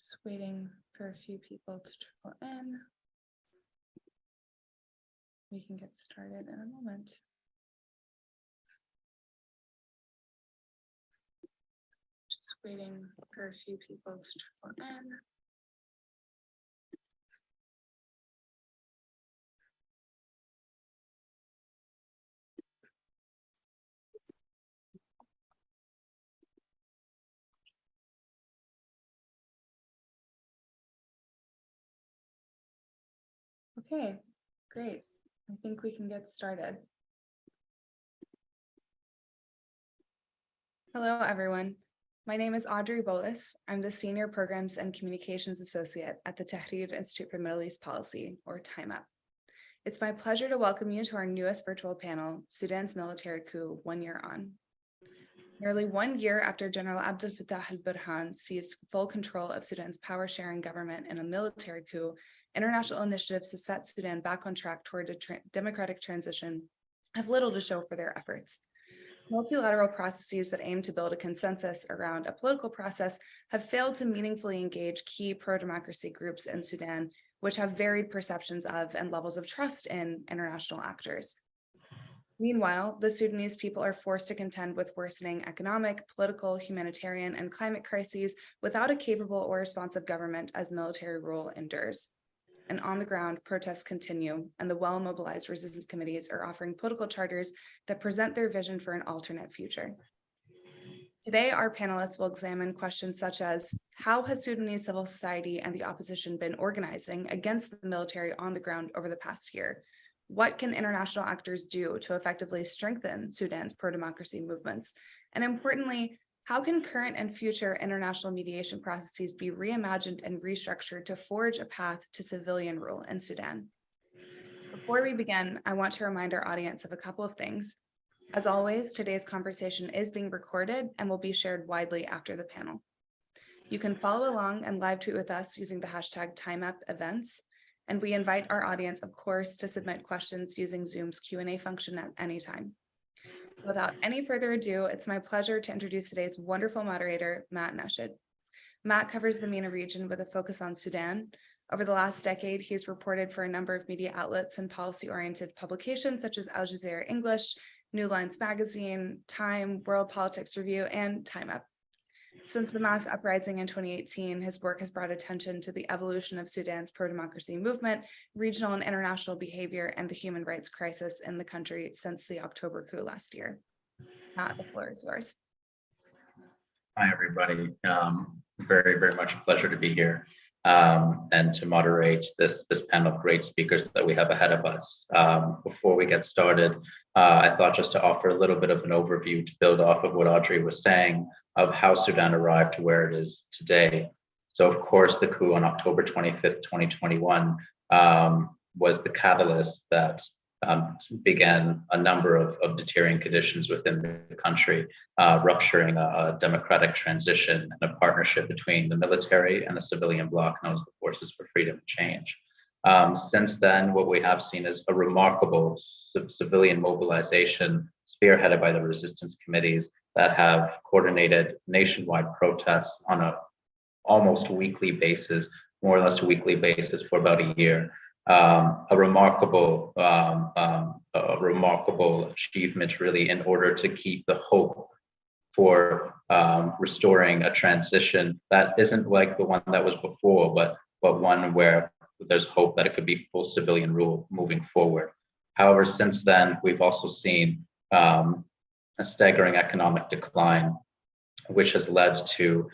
Just waiting for a few people to trickle in. We can get started in a moment. Just waiting for a few people to trickle in. Okay, great. I think we can get started. Hello, everyone. My name is Audrey Bolus. I'm the Senior Programs and Communications Associate at the Tahrir Institute for Middle East Policy, or TIMEP. It's my pleasure to welcome you to our newest virtual panel, Sudan's Military Coup, 1 year on. Nearly 1 year after General Abdel Fattah al-Burhan seized full control of Sudan's power-sharing government in a military coup, international initiatives to set Sudan back on track toward a democratic transition have little to show for their efforts. Multilateral processes that aim to build a consensus around a political process have failed to meaningfully engage key pro-democracy groups in Sudan, which have varied perceptions of and levels of trust in international actors. Meanwhile, the Sudanese people are forced to contend with worsening economic, political, humanitarian, and climate crises without a capable or responsive government as military rule endures. And on the ground, protests continue, and the well-mobilized resistance committees are offering political charters that present their vision for an alternate future. Today, our panelists will examine questions such as, how has Sudanese civil society and the opposition been organizing against the military on the ground over the past year? What can international actors do to effectively strengthen Sudan's pro-democracy movements? And importantly, how can current and future international mediation processes be reimagined and restructured to forge a path to civilian rule in Sudan? Before we begin, I want to remind our audience of a couple of things. As always, today's conversation is being recorded and will be shared widely after the panel. You can follow along and live tweet with us using the hashtag #TimeUpEvents, and we invite our audience, of course, to submit questions using Zoom's Q&A function at any time. So without any further ado, it's my pleasure to introduce today's wonderful moderator, Matt Nashid. Matt covers the MENA region with a focus on Sudan. Over the last decade, he's reported for a number of media outlets and policy-oriented publications such as Al Jazeera English, New Lines Magazine, Time, World Politics Review, and TimeUp. Since the mass uprising in 2018, his work has brought attention to the evolution of Sudan's pro-democracy movement, regional and international behavior, and the human rights crisis in the country since the October coup last year. Matt, the floor is yours. Hi, everybody. Very, very much a pleasure to be here and to moderate this panel of great speakers that we have ahead of us. Before we get started, I thought just to offer a little bit of an overview to build off of what Audrey was saying of how Sudan arrived to where it is today. So, of course, the coup on October 25th, 2021 was the catalyst that began a number of deterring conditions within the country, rupturing a democratic transition and a partnership between the military and the civilian bloc known as the Forces for Freedom and Change. Since then, what we have seen is a remarkable civilian mobilization spearheaded by the resistance committees that have coordinated nationwide protests on a almost weekly basis, more or less a weekly basis for about a year. A remarkable achievement, really, in order to keep the hope for restoring a transition that isn't like the one that was before, but one where there's hope that it could be full civilian rule moving forward. However, since then, we've also seen a staggering economic decline, which has led to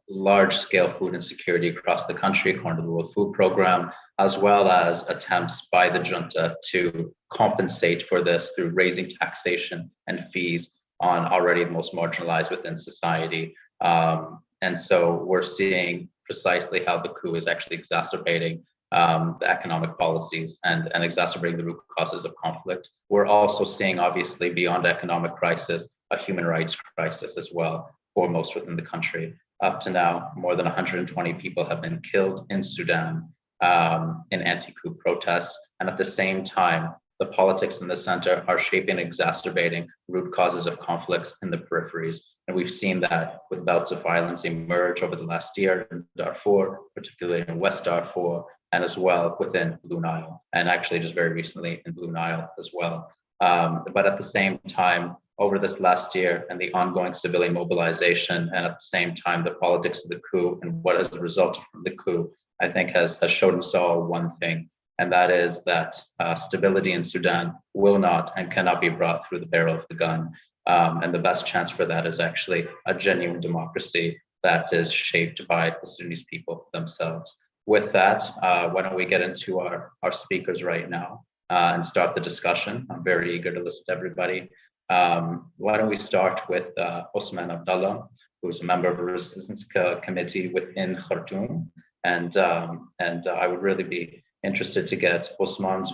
large-scale food insecurity across the country, according to the World Food Program, as well as attempts by the junta to compensate for this through raising taxation and fees on already the most marginalized within society. And so we're seeing precisely how the coup is actually exacerbating the economic policies and exacerbating the root causes of conflict. We're also seeing, obviously, beyond economic crisis, a human rights crisis as well, foremost within the country. Up to now, more than 120 people have been killed in Sudan in anti-coup protests. And at the same time, the politics in the center are shaping and exacerbating root causes of conflicts in the peripheries. And we've seen that with bouts of violence emerge over the last year in Darfur, particularly in West Darfur, and as well within Blue Nile, and actually just very recently in Blue Nile as well. But at the same time, over this last year and the ongoing civilian mobilization, and at the same time, the politics of the coup and what has resulted from the coup, I think has showed us all one thing, and that is that stability in Sudan will not and cannot be brought through the barrel of the gun. And the best chance for that is actually a genuine democracy that is shaped by the Sudanese people themselves. With that, why don't we get into our speakers right now and start the discussion. I'm very eager to listen to everybody. Why don't we start with Osman Abdallah, who's a member of a resistance committee within Khartoum. And I would really be interested to get Osman's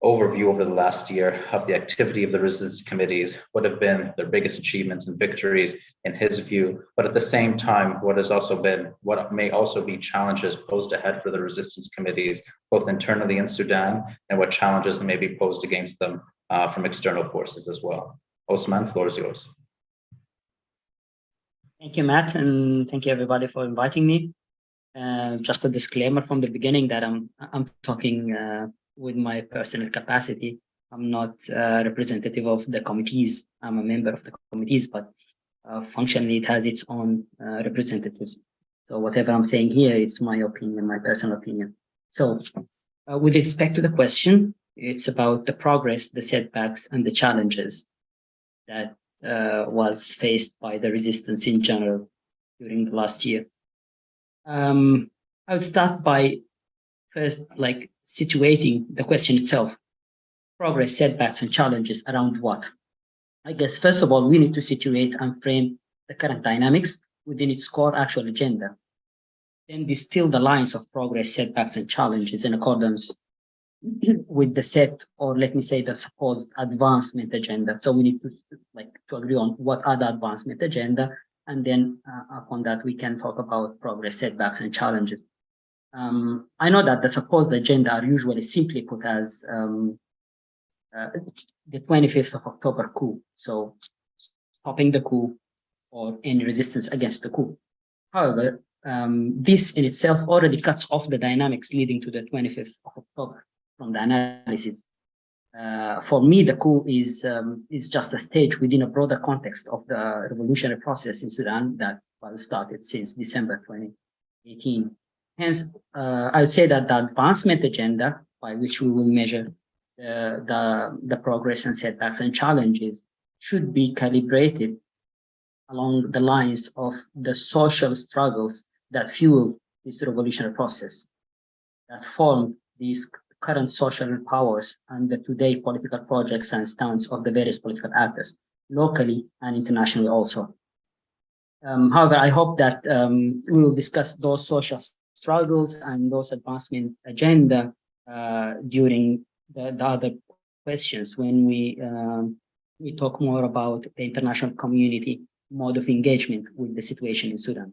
overview over the last year of the activity of the resistance committees, what have been their biggest achievements and victories in his view, but at the same time, what may also be challenges posed ahead for the resistance committees, both internally in Sudan and what challenges may be posed against them from external forces as well. Osman, floor is yours. Thank you, Matt, and thank you everybody for inviting me. Just a disclaimer from the beginning that I'm talking with my personal capacity. I'm not representative of the committees. I'm a member of the committees, but functionally it has its own representatives. So whatever I'm saying here, it's my opinion, my personal opinion. So with respect to the question, it's about the progress, the setbacks, and the challenges that was faced by the resistance in general during the last year. I would start by first situating the question itself. Progress, setbacks, and challenges around what? I guess, first of all, we need to situate and frame the current dynamics within its core actual agenda. Then distill the lines of progress, setbacks, and challenges in accordance with the set, or let me say the supposed advancement agenda. So we need to agree on what are the advancement agenda, and then upon that we can talk about progress, setbacks, and challenges. I know that the supposed agenda are usually simply put as the 25th of October coup, so stopping the coup or any resistance against the coup. However, this in itself already cuts off the dynamics leading to the 25th of October from the analysis. For me, the coup is just a stage within a broader context of the revolutionary process in Sudan that was started since December 2018. Hence, I would say that the advancement agenda by which we will measure the progress and setbacks and challenges should be calibrated along the lines of the social struggles that fuel this revolutionary process, that form these current social powers and the today political projects and stance of the various political actors, locally and internationally also. However, I hope that we will discuss those social struggles and those advancement agenda during the other questions when we talk more about the international community mode of engagement with the situation in Sudan.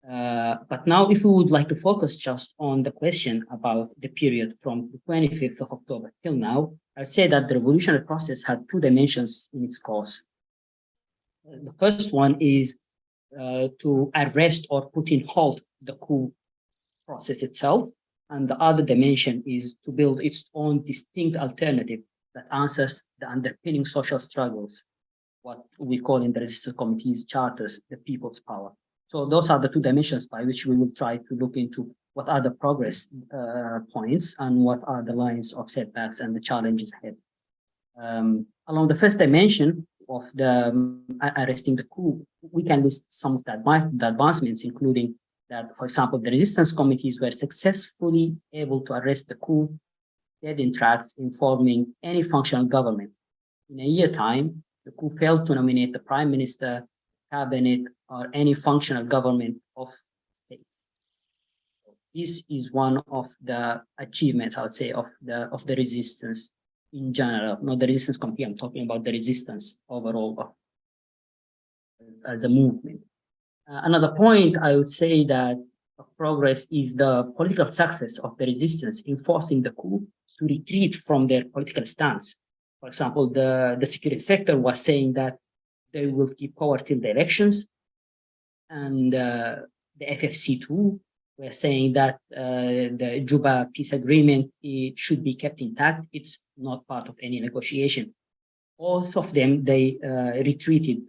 But now, if we would like to focus just on the question about the period from the 25th of October till now, I'd say that the revolutionary process had two dimensions in its course. The first one is to arrest or put in halt the coup process itself, and the other dimension is to build its own distinct alternative that answers the underpinning social struggles, what we call in the resistance committee's charters, the people's power. So those are the two dimensions by which we will try to look into what are the progress points and what are the lines of setbacks and the challenges ahead. Along the first dimension of the arresting the coup, we can list some of the advancements, including that, for example, the resistance committees were successfully able to arrest the coup dead in tracks in forming any functional government. In a year time, the coup failed to nominate the prime minister, cabinet, or any functional government of states. This is one of the achievements, I would say, of the resistance in general. Not the resistance committee, I'm talking about the resistance overall as a movement. Another point, I would say that progress is the political success of the resistance in forcing the coup to retreat from their political stance. For example, the security sector was saying that they will keep power till the elections, and the FFC2 were saying that the Juba peace agreement, it should be kept intact. It's not part of any negotiation. Both of them, they retreated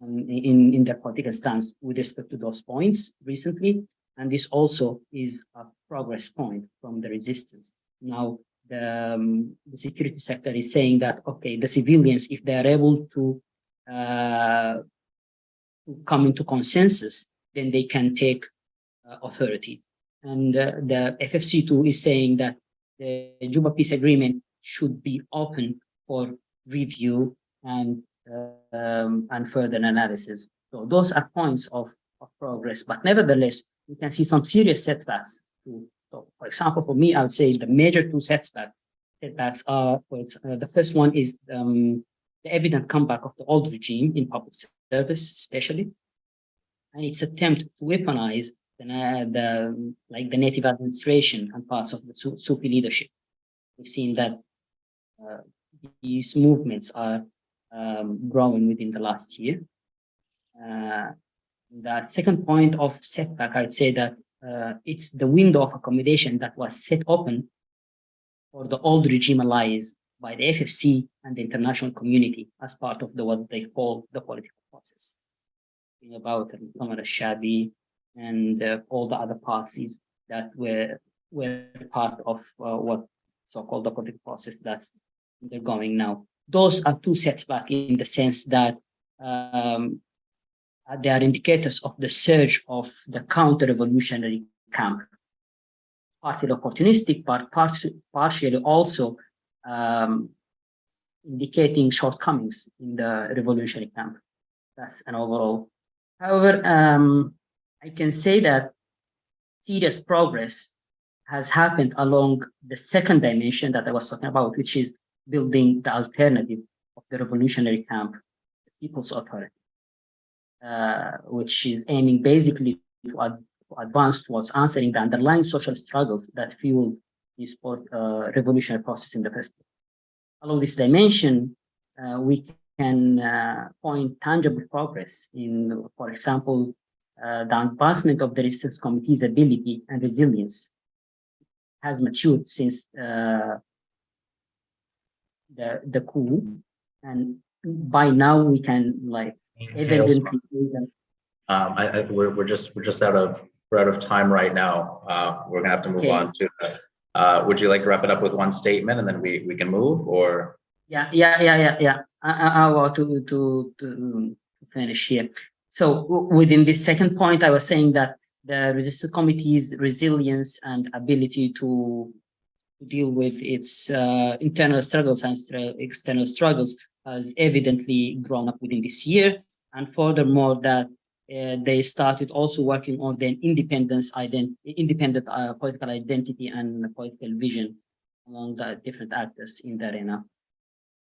in their political stance with respect to those points recently. And this also is a progress point from the resistance. Now, the security sector is saying that, okay, the civilians, if they are able to come into consensus, then they can take authority. And the FFC2 is saying that the Juba peace agreement should be open for review and further analysis. So those are points of progress, but nevertheless, we can see some serious setbacks too. So, for example, for me, I would say the major two setbacks are, the first one is the evident comeback of the old regime in public service, especially, and its attempt to weaponize the native administration and parts of the Sufi leadership. We've seen that these movements are growing within the last year. The second point of setback, I'd say that it's the window of accommodation that was set open for the old regime allies by the FFC and the international community as part of what they call the political process. Thinking about Muhammad al-Shabi and all the other parties that were part of what so-called the political process that's undergoing now. Those are two setbacks in the sense that they are indicators of the surge of the counter-revolutionary camp, partly opportunistic, but partially also indicating shortcomings in the revolutionary camp. That's an overall. However, I can say that serious progress has happened along the second dimension that I was talking about, which is building the alternative of the revolutionary camp, the People's Authority, which is aiming basically to advance towards answering the underlying social struggles that fuel this revolutionary process in the first place. Along this dimension, we can point tangible progress in, for example, the advancement of the Resistance Committee's ability and resilience has matured since the coup, and by now we can evidently we're just out of time right now. We're gonna have to move on to. Would you like to wrap it up with one statement and then we can move, or? Yeah. I want to finish here. So within this second point, I was saying that the Resistance Committee's resilience and ability to deal with its internal struggles and external struggles has evidently grown up within this year. And furthermore, that they started also working on the independent political identity and political vision among the different actors in the arena.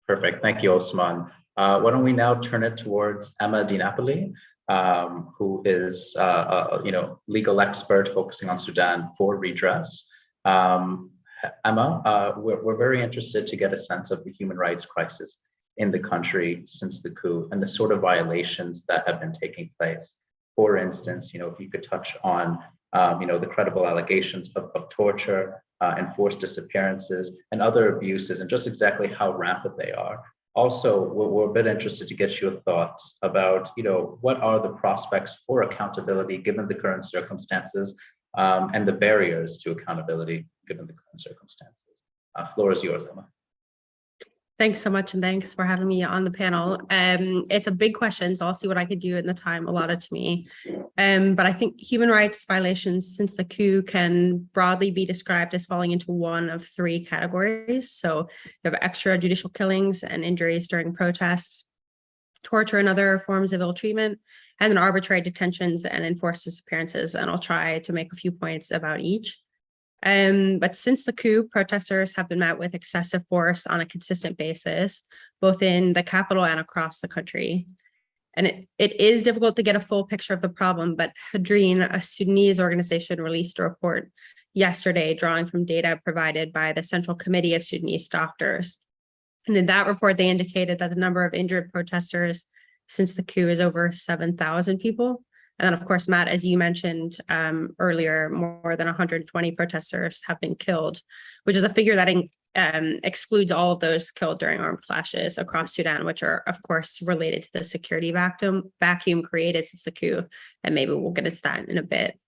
Perfect. Thank you, Osman. Why don't we now turn it towards Emma Di Napoli, who is legal expert focusing on Sudan for redress. Emma, we're very interested to get a sense of the human rights crisis in the country since the coup and the sort of violations that have been taking place. For instance, if you could touch on, the credible allegations of torture, enforced disappearances, and other abuses, and just exactly how rampant they are. Also, we're a bit interested to get your thoughts about, what are the prospects for accountability given the current circumstances, and the barriers to accountability given the current circumstances. Floor is yours, Emma. Thanks so much, and thanks for having me on the panel. It's a big question, so I'll see what I could do in the time allotted to me. But I think human rights violations since the coup can broadly be described as falling into one of three categories. So you have extrajudicial killings and injuries during protests, torture and other forms of ill treatment, and then arbitrary detentions and enforced disappearances. And I'll try to make a few points about each. But since the coup, protesters have been met with excessive force on a consistent basis, both in the capital and across the country. And it is difficult to get a full picture of the problem, but Hadreen, a Sudanese organization, released a report yesterday drawing from data provided by the Central Committee of Sudanese Doctors. And in that report, they indicated that the number of injured protesters since the coup is over 7,000 people. And then, of course, Matt, as you mentioned earlier, more than 120 protesters have been killed, which is a figure that excludes all of those killed during armed clashes across Sudan, which are, of course, related to the security vacuum created since the coup. And maybe we'll get into that in a bit.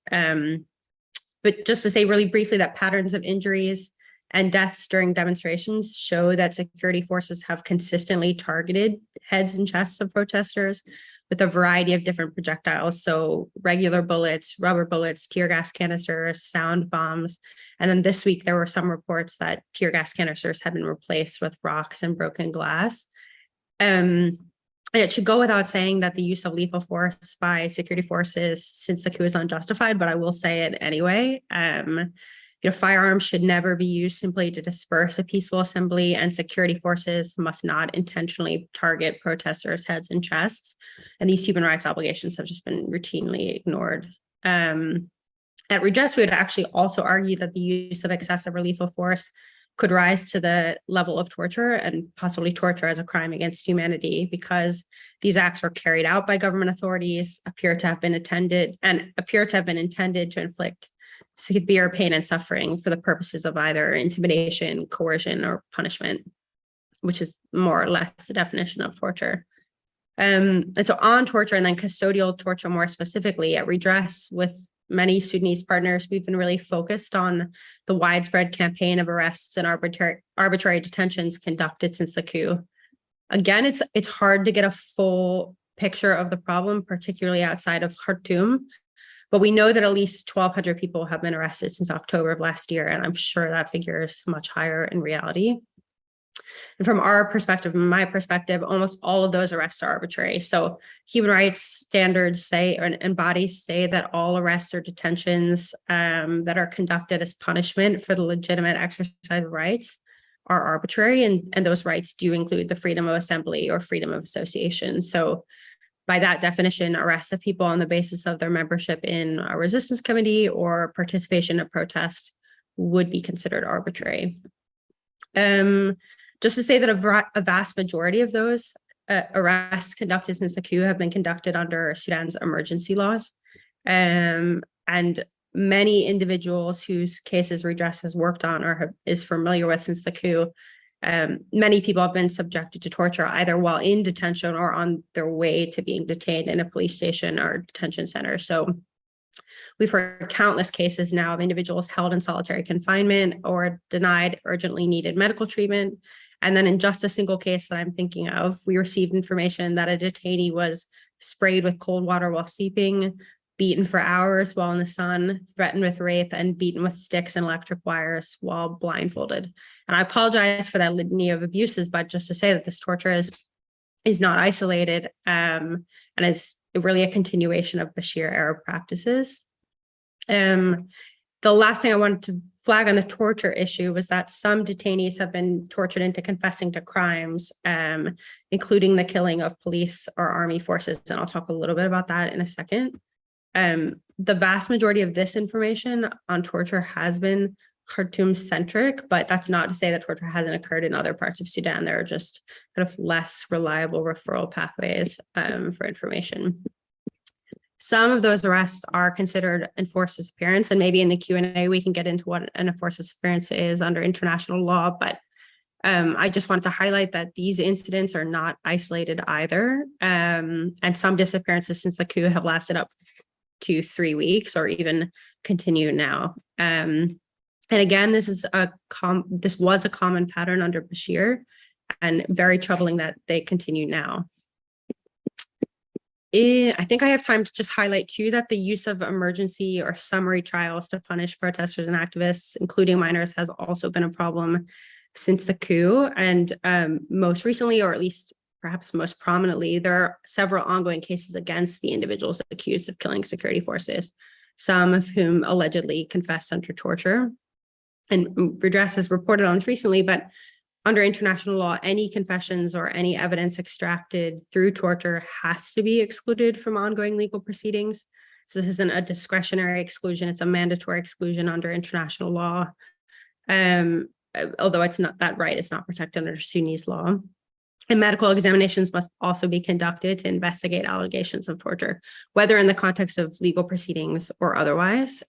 But just to say really briefly that patterns of injuries and deaths during demonstrations show that security forces have consistently targeted heads and chests of protesters with a variety of different projectiles. So regular bullets, rubber bullets, tear gas canisters, sound bombs. And then this week, there were some reports that tear gas canisters had been replaced with rocks and broken glass. And it should go without saying that the use of lethal force by security forces since the coup is unjustified, but I will say it anyway. Firearms should never be used simply to disperse a peaceful assembly, and security forces must not intentionally target protesters' heads and chests. And these human rights obligations have just been routinely ignored. At Redress, we would actually also argue that the use of excessive or lethal force could rise to the level of torture and possibly torture as a crime against humanity, because these acts were carried out by government authorities, appear to have been intended to inflict severe pain and suffering for the purposes of either intimidation, coercion, or punishment, which is more or less the definition of torture. And so on torture and then custodial torture more specifically, at Redress with many Sudanese partners, we've been really focused on the widespread campaign of arrests and arbitrary detentions conducted since the coup. Again, it's hard to get a full picture of the problem, particularly outside of Khartoum. But we know that at least 1,200 people have been arrested since October of last year, and I'm sure that figure is much higher in reality. And from our perspective, my perspective, almost all of those arrests are arbitrary. So human rights standards say, and bodies say that all arrests or detentions that are conducted as punishment for the legitimate exercise of rights are arbitrary, and those rights do include the freedom of assembly or freedom of association. So by that definition, arrests of people on the basis of their membership in a resistance committee or participation in protest would be considered arbitrary. Just to say that a vast majority of those arrests conducted since the coup have been conducted under Sudan's emergency laws. And many individuals whose cases Redress has worked on or is familiar with since the coup, many people have been subjected to torture either while in detention or on their way to being detained in a police station or detention center. So we've heard countless cases now of individuals held in solitary confinement or denied urgently needed medical treatment. And then in just a single case that I'm thinking of, we received information that a detainee was sprayed with cold water while sleeping, beaten for hours while in the sun, threatened with rape, and beaten with sticks and electric wires while blindfolded. And I apologize for that litany of abuses, but just to say that this torture is not isolated and is really a continuation of Bashir-era practices. The last thing I wanted to flag on the torture issue was that some detainees have been tortured into confessing to crimes, including the killing of police or army forces. And I'll talk a little bit about that in a second. The vast majority of this information on torture has been Khartoum-centric, but that's not to say that torture hasn't occurred in other parts of Sudan. There are just kind of less reliable referral pathways for information. Some of those arrests are considered enforced disappearance, and maybe in the Q&A we can get into what an enforced disappearance is under international law, but I just wanted to highlight that these incidents are not isolated either, and some disappearances since the coup have lasted up to 3 weeks or even continue now. And again, this was a common pattern under Bashir, and very troubling that they continue now. I think I have time to just highlight too that the use of emergency or summary trials to punish protesters and activists, including minors, has also been a problem since the coup. And most recently, or at least perhaps most prominently, there are several ongoing cases against the individuals accused of killing security forces, some of whom allegedly confessed under torture. And Redress has reported on this recently, but under international law, any confessions or any evidence extracted through torture has to be excluded from ongoing legal proceedings. So this isn't a discretionary exclusion, it's a mandatory exclusion under international law. Although it's not that right, it's not protected under Sudanese law. And medical examinations must also be conducted to investigate allegations of torture, whether in the context of legal proceedings or otherwise.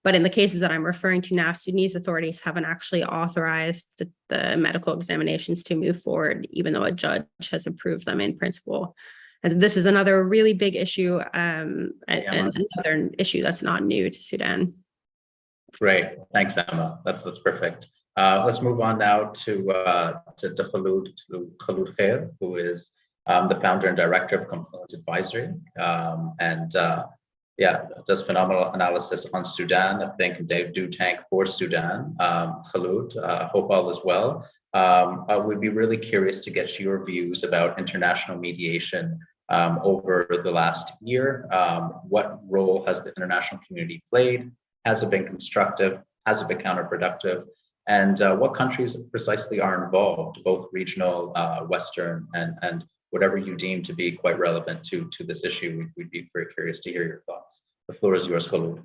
But in the cases that I'm referring to now, Sudanese authorities haven't actually authorized the medical examinations to move forward, even though a judge has approved them in principle. And this is another really big issue, and another issue that's not new to Sudan. Great, thanks, Emma. That's perfect. Let's move on now to Khalud Khair, who is the founder and director of Confluent Advisory, does phenomenal analysis on Sudan. I think they do tank for Sudan. Khalud, hope all is well. I would be really curious to get your views about international mediation over the last year. What role has the international community played? Has it been constructive? Has it been counterproductive? And what countries precisely are involved, both regional, Western, and whatever you deem to be quite relevant to this issue? We'd be very curious to hear your thoughts. The floor is yours, Khalud.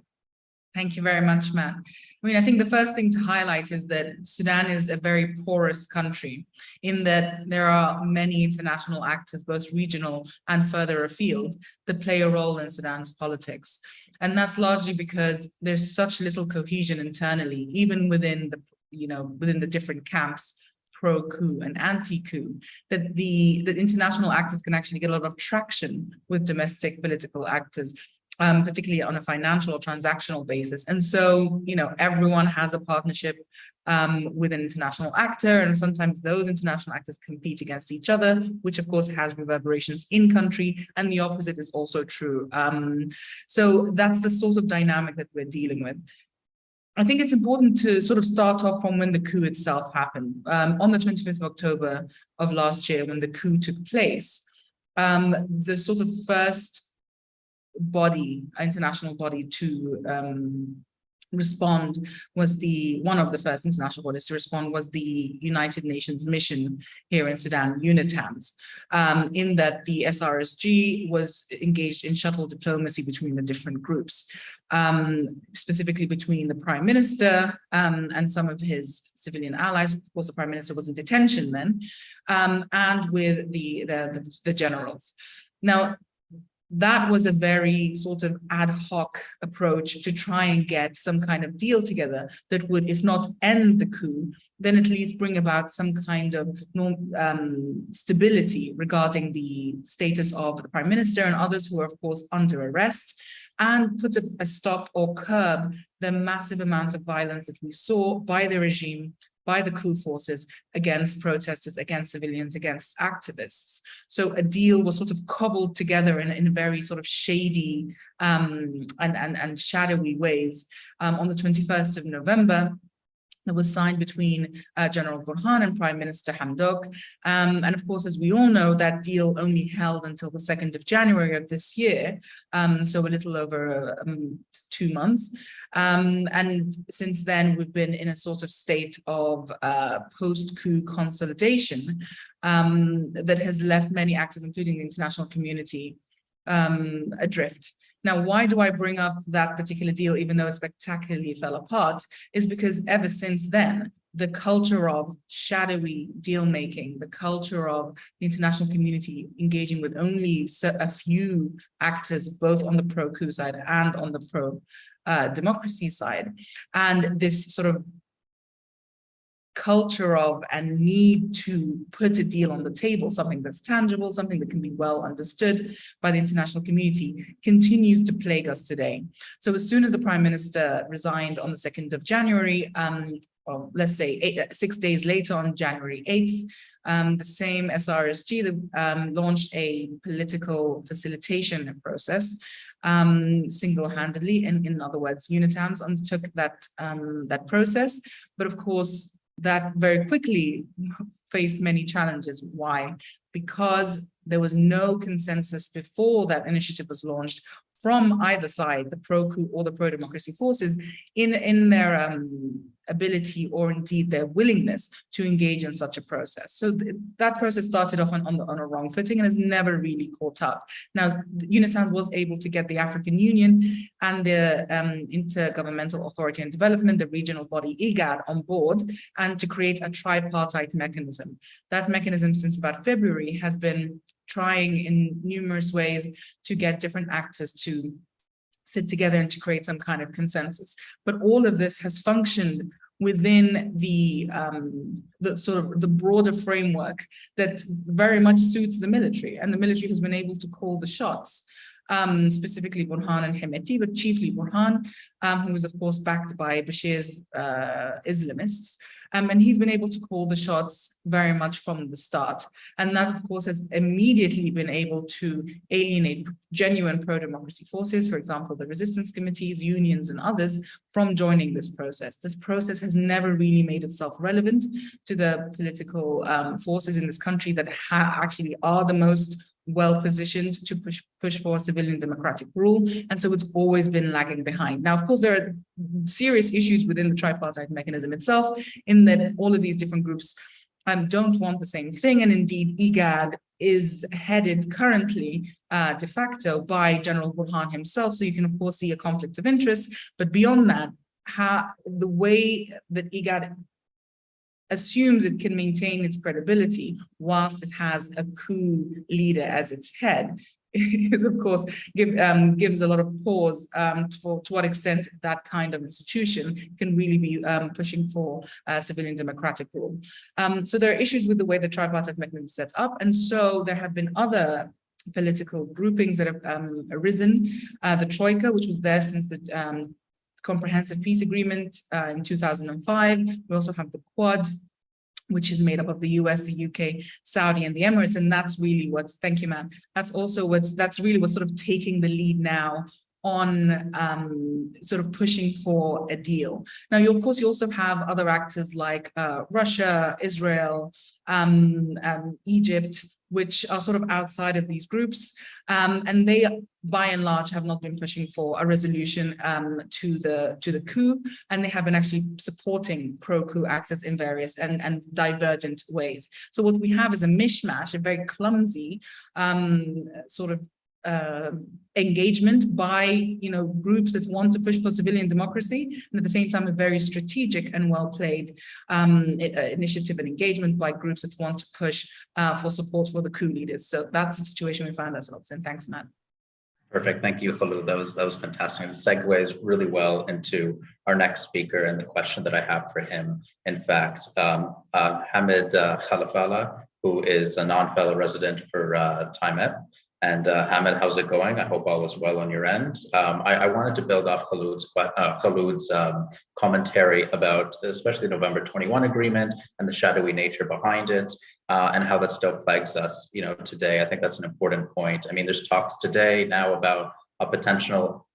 Thank you very much, Matt. I mean, I think the first thing to highlight is that Sudan is a very porous country in that there are many international actors, both regional and further afield, that play a role in Sudan's politics. And that's largely because there's such little cohesion internally, even within the different camps, pro-coup and anti-coup, that the international actors can actually get a lot of traction with domestic political actors, particularly on a financial or transactional basis. And so, everyone has a partnership with an international actor, and sometimes those international actors compete against each other, which of course has reverberations in country, and the opposite is also true. So that's the sort of dynamic that we're dealing with. I think it's important to sort of start off from when the coup itself happened. On the 25th of October of last year, when the coup took place, the sort of first international body to respond was one of the first international bodies to respond was the United Nations mission here in Sudan, UNITAMS, in that the SRSG was engaged in shuttle diplomacy between the different groups, specifically between the Prime Minister and some of his civilian allies. Of course, the Prime Minister was in detention then, and with the generals. Now, that was a very sort of ad hoc approach to try and get some kind of deal together that would, if not end the coup, then at least bring about some kind of stability regarding the status of the Prime Minister and others who are, of course, under arrest, and put a stop or curb the massive amount of violence that we saw by the regime, by the coup forces against protesters, against civilians, against activists. So a deal was sort of cobbled together in a very sort of shady and shadowy ways on the 21st of November. That was signed between General Abdel and Prime Minister Hamdok. And of course, as we all know, that deal only held until the 2nd of January of this year, so a little over 2 months. And since then, we've been in a sort of state of post-coup consolidation that has left many actors, including the international community, adrift. Now, why do I bring up that particular deal, even though it spectacularly fell apart, is because ever since then, the culture of shadowy deal-making, the culture of the international community engaging with only a few actors, both on the pro-coup side and on the pro-democracy side, and this sort of culture of and need to put a deal on the table, something that's tangible, something that can be well understood by the international community, continues to plague us today. So as soon as the Prime Minister resigned on the 2nd of January, well, let's say 6 days later on January 8th, the same SRSG launched a political facilitation process single-handedly. In other words, UNITAMS undertook that process, but of course, that very quickly faced many challenges. Why? Because there was no consensus before that initiative was launched from either side, the pro-coup or the pro-democracy forces, in their ability or indeed their willingness to engage in such a process. So that process started off on a wrong footing and has never really caught up. Now, UNITAD was able to get the African Union and the Intergovernmental Authority on Development, the regional body IGAD, on board, and to create a tripartite mechanism. That mechanism, since about February, has been trying in numerous ways to get different actors to sit together and to create some kind of consensus. But all of this has functioned within the sort of the broader framework that very much suits the military, and the military has been able to call the shots. Specifically Burhan and Hemeti, but chiefly Burhan, who was of course backed by Bashir's Islamists. And he's been able to call the shots very much from the start. And that, of course, has immediately been able to alienate genuine pro-democracy forces, for example, the resistance committees, unions, and others, from joining this process. This process has never really made itself relevant to the political forces in this country that actually are the most well-positioned to push for civilian democratic rule. And so it's always been lagging behind. Now, of course, there are serious issues within the tripartite mechanism itself, in that all of these different groups don't want the same thing. And indeed, IGAD is headed currently de facto by General Burhan himself. So you can, of course, see a conflict of interest. But beyond that, the way that IGAD assumes it can maintain its credibility whilst it has a coup leader as its head is, of course, gives a lot of pause to what extent that kind of institution can really be pushing for civilian democratic rule. So there are issues with the way the tripartite mechanism is set up, and so there have been other political groupings that have arisen. The Troika, which was there since the Comprehensive Peace Agreement in 2005. We also have the Quad, which is made up of the US, the UK, Saudi, and the Emirates. And that's really what's, thank you, ma'am. That's really what's sort of taking the lead now on sort of pushing for a deal. Now, of course, you also have other actors like Russia, Israel, Egypt, which are sort of outside of these groups. And they, by and large, have not been pushing for a resolution to the coup, and they have been actually supporting pro-coup actors in various and divergent ways. So what we have is a mishmash, a very clumsy sort of engagement by groups that want to push for civilian democracy, and at the same time a very strategic and well-played initiative and engagement by groups that want to push for support for the coup leaders. So that's the situation we find ourselves in. Thanks, Matt. Perfect. Thank you, Khulud. That was fantastic. It segues really well into our next speaker and the question that I have for him. In fact, Hamid Khalafala, who is a non-fellow resident for TIMEP. And Hamid, how's it going? I hope all is well on your end. I wanted to build off Khulud's commentary about especially the November 21 agreement and the shadowy nature behind it, and how that still plagues us, today. I think that's an important point. I mean, there's talks today now about a potential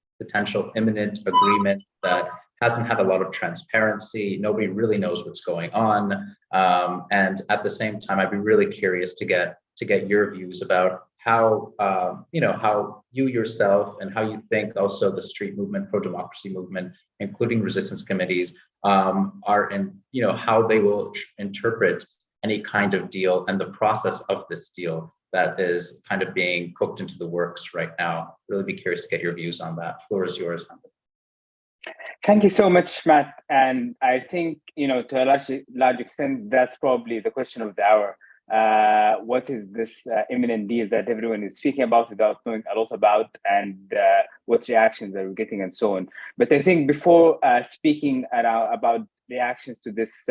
imminent agreement that hasn't had a lot of transparency. Nobody really knows what's going on. And at the same time, I'd be really curious to get your views about how how you yourself and how you think also the street movement, pro-democracy movement, including resistance committees, are in, how they will interpret any kind of deal and the process of this deal that is kind of being cooked into the works right now. Really be curious to get your views on that. Floor is yours, Hamid. Thank you so much, Matt. And I think, to a large extent, that's probably the question of the hour. What is this imminent deal that everyone is speaking about without knowing a lot about, and what reactions are we getting and so on. But I think before speaking about reactions to this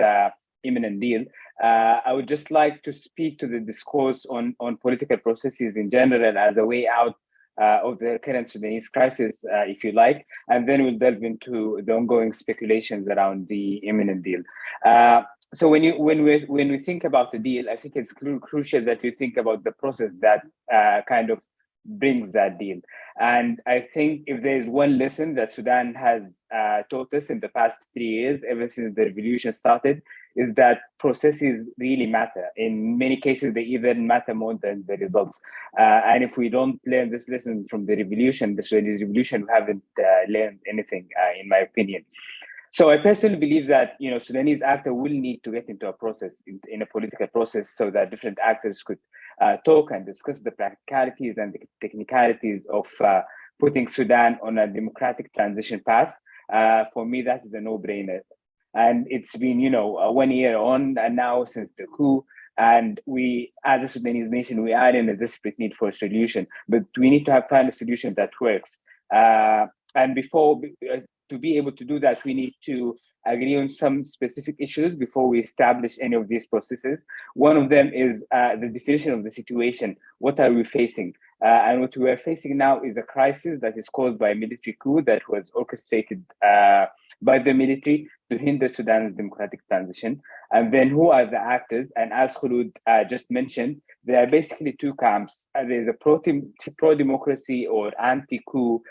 imminent deal, I would just like to speak to the discourse on political processes in general as a way out of the current Sudanese crisis, if you like, and then we'll delve into the ongoing speculations around the imminent deal. So when we think about the deal, I think it's crucial that we think about the process that kind of brings that deal. And I think if there's one lesson that Sudan has taught us in the past 3 years, ever since the revolution started, is that processes really matter. In many cases, they even matter more than the results. And if we don't learn this lesson from the revolution, the Sudanese revolution, we haven't learned anything, in my opinion. So I personally believe that Sudanese actor will need to get into a process, in a political process, so that different actors could talk and discuss the practicalities and the technicalities of putting Sudan on a democratic transition path. For me, that is a no-brainer. And it's been 1 year on and now since the coup. And we, as a Sudanese nation, we are in a desperate need for a solution, but we need to find a solution that works. And before, to be able to do that, we need to agree on some specific issues before we establish any of these processes. One of them is the definition of the situation. What are we facing? And what we are facing now is a crisis that is caused by a military coup that was orchestrated by the military to hinder Sudan's democratic transition. And then who are the actors? And as Khulud just mentioned, there are basically two camps. There's a pro-democracy or anti-coup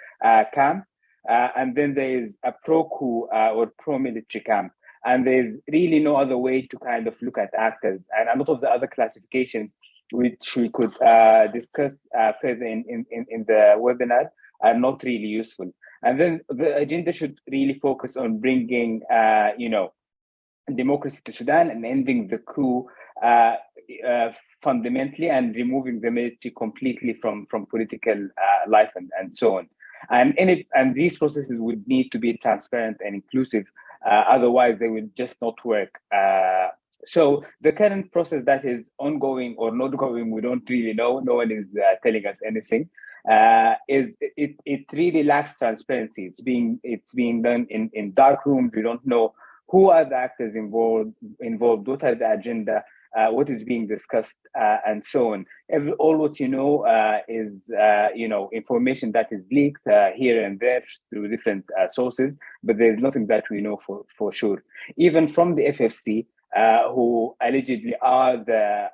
camp, and then there is a pro-coup or pro-military camp. And there's really no other way to kind of look at actors. And a lot of the other classifications which we could discuss further in the webinar are not really useful. And then the agenda should really focus on bringing, democracy to Sudan and ending the coup fundamentally, and removing the military completely from political life and so on. And these processes would need to be transparent and inclusive. Otherwise, they will just not work. So the current process that is ongoing or not going, we don't really know. No one is telling us anything. It really lacks transparency. It's being done in dark rooms. We don't know who are the actors involved, what are the agenda, what is being discussed, and so on. All what is information that is leaked here and there through different sources, but there's nothing that we know for sure. Even from the FFC, who allegedly are the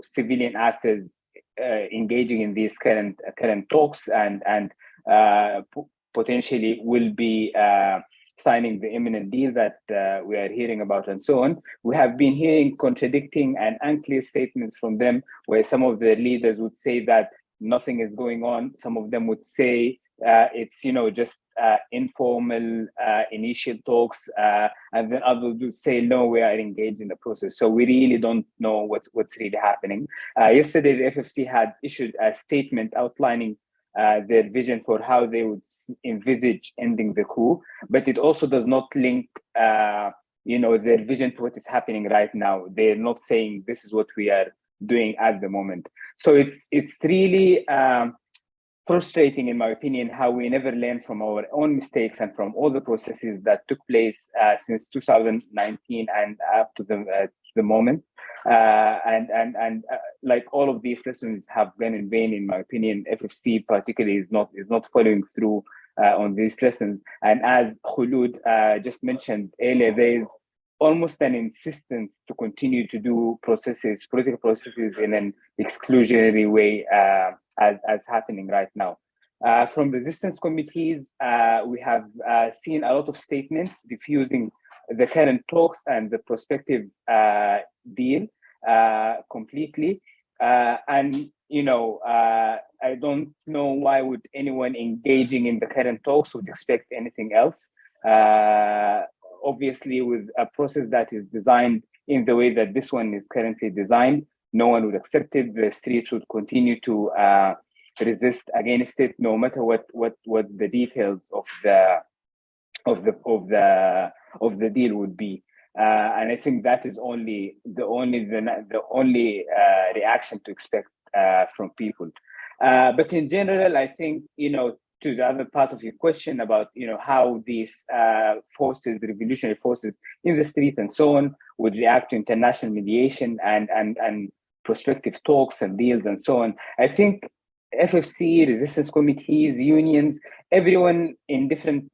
civilian actors engaging in these current talks and potentially will be signing the imminent deal that we are hearing about and so on. We have been hearing contradicting and unclear statements from them, where some of the leaders would say that nothing is going on. Some of them would say it's just informal initial talks, and then others would say no, we are engaged in the process. So we really don't know what's really happening. Yesterday, the FFC had issued a statement outlining their vision for how they would envisage ending the coup, but it also does not link their vision to what is happening right now. They're not saying this is what we are doing at the moment. So it's really frustrating, in my opinion, how we never learn from our own mistakes and from all the processes that took place since 2019 and up to the moment. And like all of these lessons have been in vain, in my opinion. FFC particularly is not following through on these lessons. And as Khulud just mentioned earlier, there is almost an insistence to continue to do political processes in an exclusionary way, as happening right now. From resistance committees, we have seen a lot of statements diffusing the current talks and the prospective deal completely. And I don't know why would anyone engaging in the current talks would expect anything else. Obviously, with a process that is designed in the way that this one is currently designed, no one would accept it. The streets would continue to resist against it, no matter what the details of the deal would be. And I think that is the only reaction to expect from people. But in general, I think to the other part of your question about how these revolutionary forces in the street and so on would react to international mediation and prospective talks and deals and so on. I think FFC, resistance committees, unions, everyone in different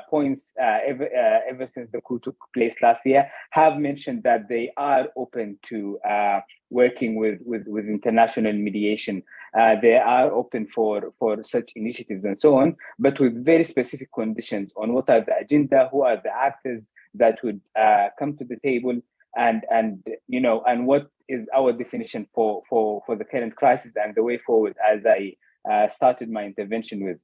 points ever since the coup took place last year have mentioned that they are open to working with international mediation. They are open for such initiatives and so on, but with very specific conditions on what are the agenda, who are the actors that would come to the table, and what is our definition for the current crisis and the way forward, as I started my intervention with.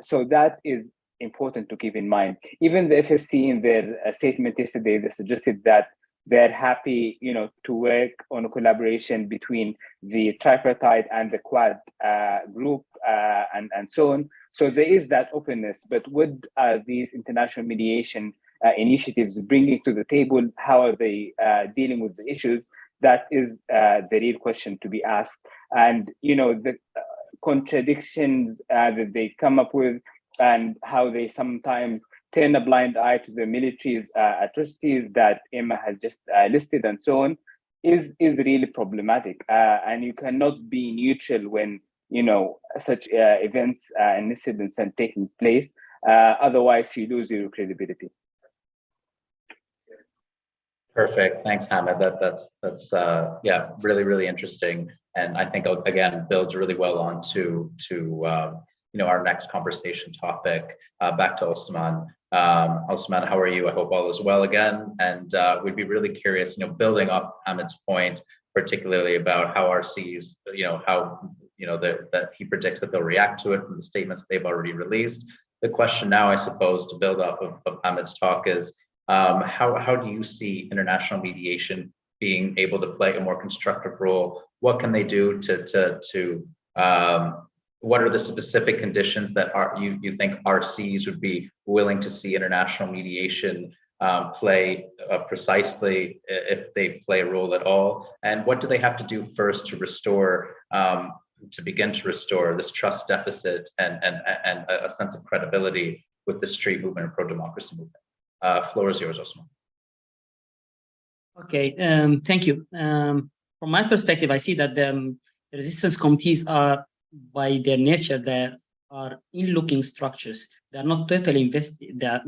So that is important to keep in mind. Even the FFC in their statement yesterday, they suggested that they're happy, to work on a collaboration between the tripartite and the Quad group and so on. So there is that openness, but what are these international mediation initiatives bringing to the table? How are they dealing with the issues? That is the real question to be asked. And, the contradictions that they come up with and how they sometimes turn a blind eye to the military's atrocities that Emma has just listed and so on is really problematic. And you cannot be neutral when, such events and incidents are taking place. Otherwise, you lose your credibility. Perfect. Thanks, Hamid. That's yeah, really, really interesting. And I think, again, builds really well onto our next conversation topic. Back to Osman. Osman, how are you? I hope all is well again. And we'd be really curious, building up Hamid's point, particularly about how RCs, that he predicts that they'll react to it from the statements they've already released. The question now, I suppose, to build off of Hamid's talk is, how do you see international mediation being able to play a more constructive role? What can they do what are the specific conditions that you think RCs would be willing to see international mediation play precisely, if they play a role at all? And what do they have to do first to restore, to begin to restore this trust deficit and a sense of credibility with the street movement and pro-democracy movement? Floor is yours, Osman. Okay, thank you. From my perspective, I see that the resistance committees are, by their nature, they are in-looking structures. They are not totally invested. They're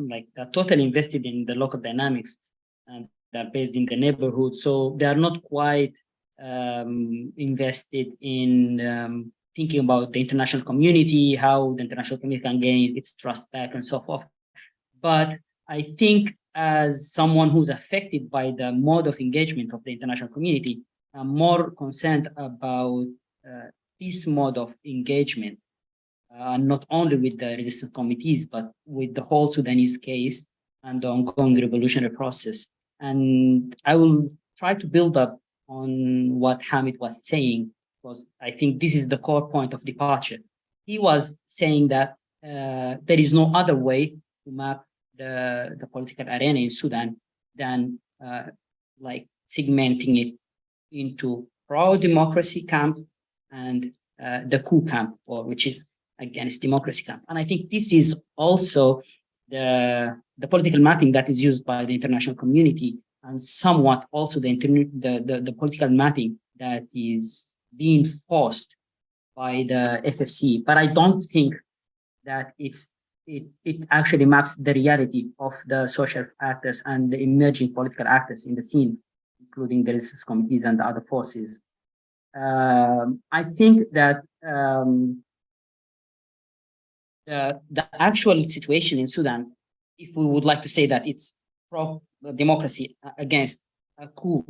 totally invested in the local dynamics, and they're based in the neighborhood. So they are not quite invested in thinking about the international community, how the international community can gain its trust back, and so forth. But I think, as someone who's affected by the mode of engagement of the international community, I'm more concerned about this mode of engagement, not only with the resistance committees, but with the whole Sudanese case and the ongoing revolutionary process. And I will try to build up on what Hamid was saying, because I think this is the core point of departure. He was saying that there is no other way to map the political arena in Sudan than segmenting it into pro-democracy camp and the coup camp, which is against democracy camp. And I think this is also the political mapping that is used by the international community, and somewhat also the political mapping that is being forced by the FFC. But I don't think that it actually maps the reality of the social actors and the emerging political actors in the scene, including the resistance committees and the other forces. I think that the actual situation in Sudan, if we would like to say that it's pro-democracy against a coup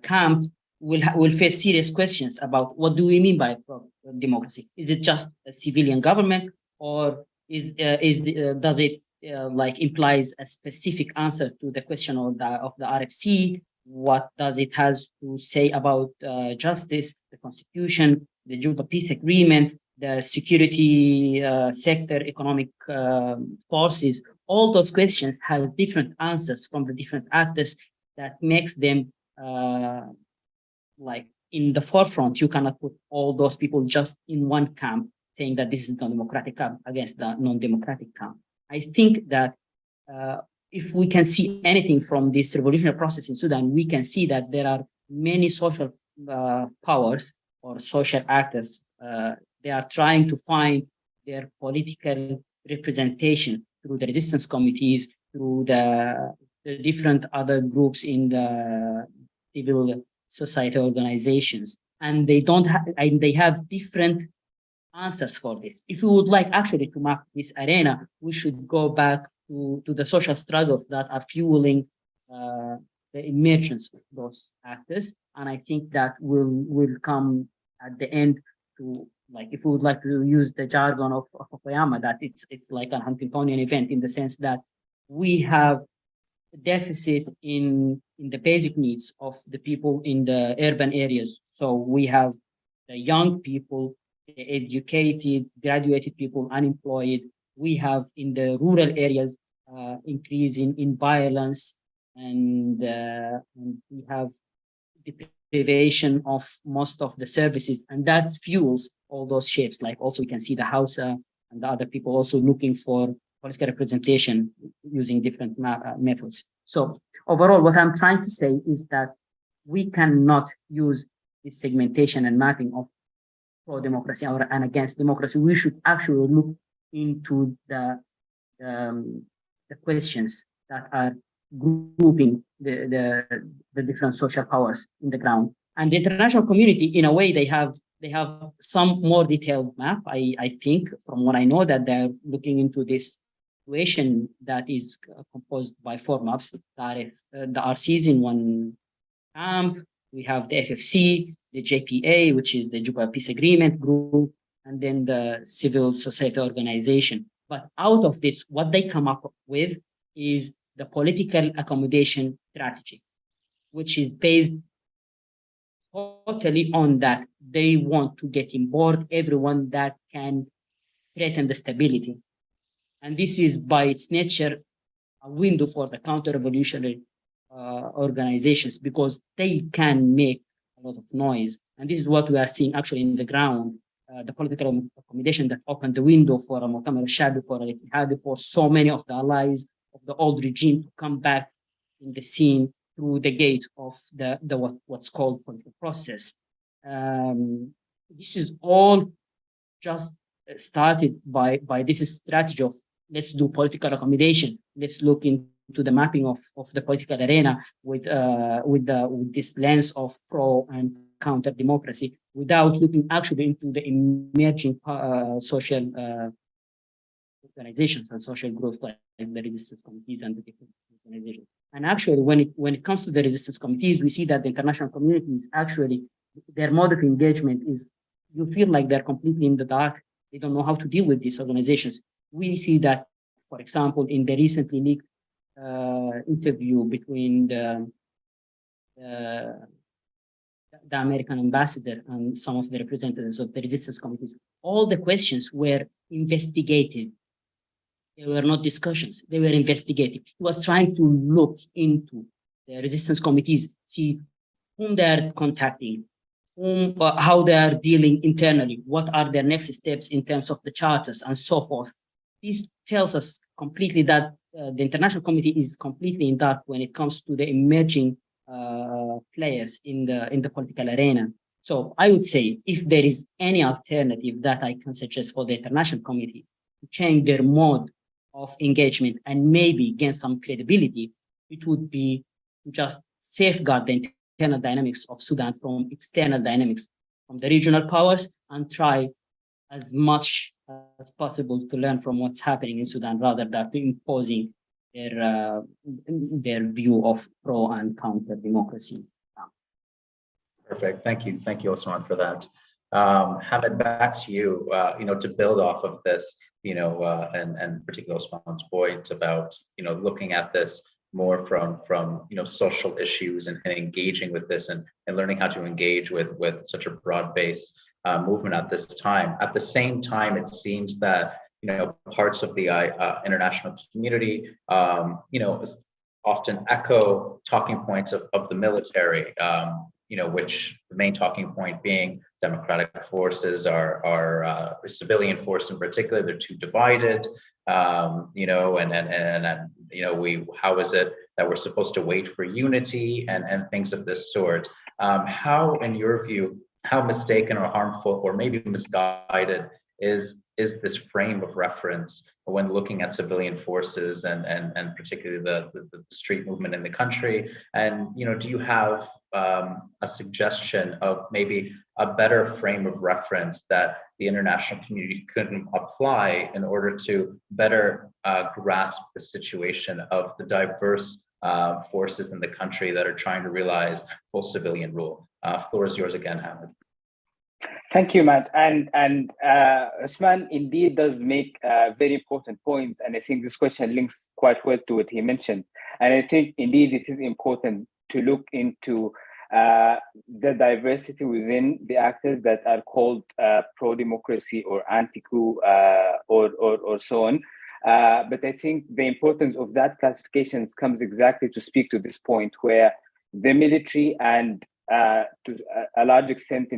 camp, will face serious questions about what do we mean by pro-democracy? Is it just a civilian government, or does it implies a specific answer to the question of the RFC? What does it has to say about justice, the constitution, the Juba peace agreement, the security sector, economic forces? All those questions have different answers from the different actors that makes them in the forefront. You cannot put all those people just in one camp, saying that this is the democratic camp against the non-democratic camp. I think that if we can see anything from this revolutionary process in Sudan, we can see that there are many social powers or social actors. They are trying to find their political representation through the resistance committees, through the different other groups in the civil society organizations, and they have different answers for this. If we would like actually to map this arena, we should go back to the social struggles that are fueling the emergence of those actors. And I think that will come at the end to like if we would like to use the jargon of Fukuyama, that it's like a Huntingtonian event in the sense that we have a deficit in the basic needs of the people in the urban areas. So we have the young people, the educated, graduated people, unemployed. We have in the rural areas increase in violence, and we have deprivation of most of the services, and that fuels all those shapes. Like also we can see the Hausa and the other people also looking for political representation using different methods. So overall, what I'm trying to say is that we cannot use this segmentation and mapping of pro-democracy and against democracy. We should actually look into the questions that are grouping the different social powers in the ground. And the international community, in a way, they have some more detailed map. I think, from what I know, that they're looking into this situation that is composed by 4 maps. The RCs in one camp. We have the FFC, the JPA, which is the Juba Peace Agreement group, and then the civil society organization. But out of this, what they come up with is the political accommodation strategy, which is based totally on that they want to get on board everyone that can threaten the stability. And this is by its nature a window for the counter-revolutionary organizations, because they can make a lot of noise. And this is what we are seeing actually in the ground. The political accommodation that opened the window for a Mu'tamar al-Shabi, for al-Ittihadi, for so many of the allies of the old regime to come back in the scene through the gate of what's called political process. This is all just started by this strategy of let's do political accommodation. Let's look into the mapping of the political arena with this lens of pro and counter democracy, without looking actually into the emerging social organizations and social growth, like the resistance committees and the different organizations. And actually, when it comes to the resistance committees, we see that the international community is actually, their mode of engagement is, you feel like they're completely in the dark. They don't know how to deal with these organizations. We see that, for example, in the recently leaked interview between the American ambassador and some of the representatives of the resistance committees, all the questions were investigative. They were not discussions, they were investigative. He was trying to look into the resistance committees, see whom they are contacting, how they are dealing internally, what are their next steps in terms of the charters and so forth. This tells us completely that the international committee is completely in dark when it comes to the emerging players in the political arena. So I would say, if there is any alternative that I can suggest for the international committee to change their mode of engagement and maybe gain some credibility, it would be just safeguard the internal dynamics of Sudan from external dynamics from the regional powers, and try as much as possible to learn from what's happening in Sudan, rather than imposing their view of pro and counter democracy. Perfect. Thank you, Osman, for that. Hamid, back to you. To build off of this, and particularly Osman's point about looking at this more from social issues and engaging with this and learning how to engage with such a broad-based movement at this time. At the same time, it seems that parts of the international community often echo talking points of the military, which the main talking point being democratic forces are civilian force in particular, they're too divided, how is it that we're supposed to wait for unity and things of this sort. How, in your view, how mistaken or harmful or maybe misguided is this frame of reference when looking at civilian forces and particularly the street movement in the country? And do you have a suggestion of maybe a better frame of reference that the international community could apply in order to better grasp the situation of the diverse forces in the country that are trying to realize full civilian rule? Floor is yours again, Hamid. Thank you, Matt. And Usman indeed does make very important points, and I think this question links quite well to what he mentioned. And I think indeed it is important to look into the diversity within the actors that are called pro-democracy or anti-coup or so on. But I think the importance of that classification comes exactly to speak to this point where the military and to a large extent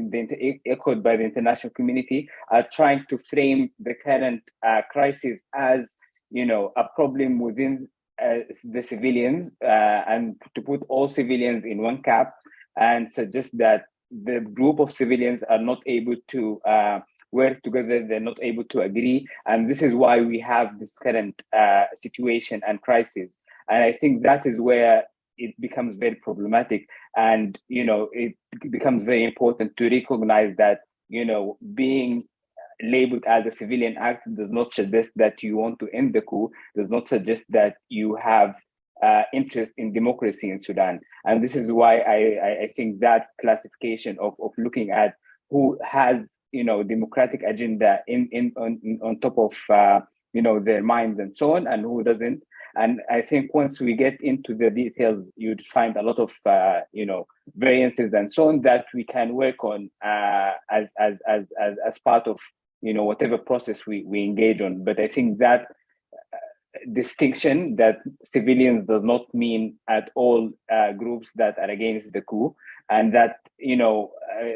echoed by the international community are trying to frame the current crisis as, you know, a problem within the civilians and to put all civilians in one cap and suggest that the group of civilians are not able to work together, they're not able to agree. And this is why we have this current situation and crisis. And I think that is where it becomes very problematic. And, you know, it becomes very important to recognize that, you know, being labeled as a civilian act does not suggest that you want to end the coup, does not suggest that you have interest in democracy in Sudan. And this is why I think that classification of looking at who has, you know, democratic agenda on top of you know, their minds and so on, and who doesn't. And I think once we get into the details, you'd find a lot of you know, variances and so on that we can work on as part of, you know, whatever process we engage on. But I think that distinction that civilians does not mean at all groups that are against the coup, and that, you know,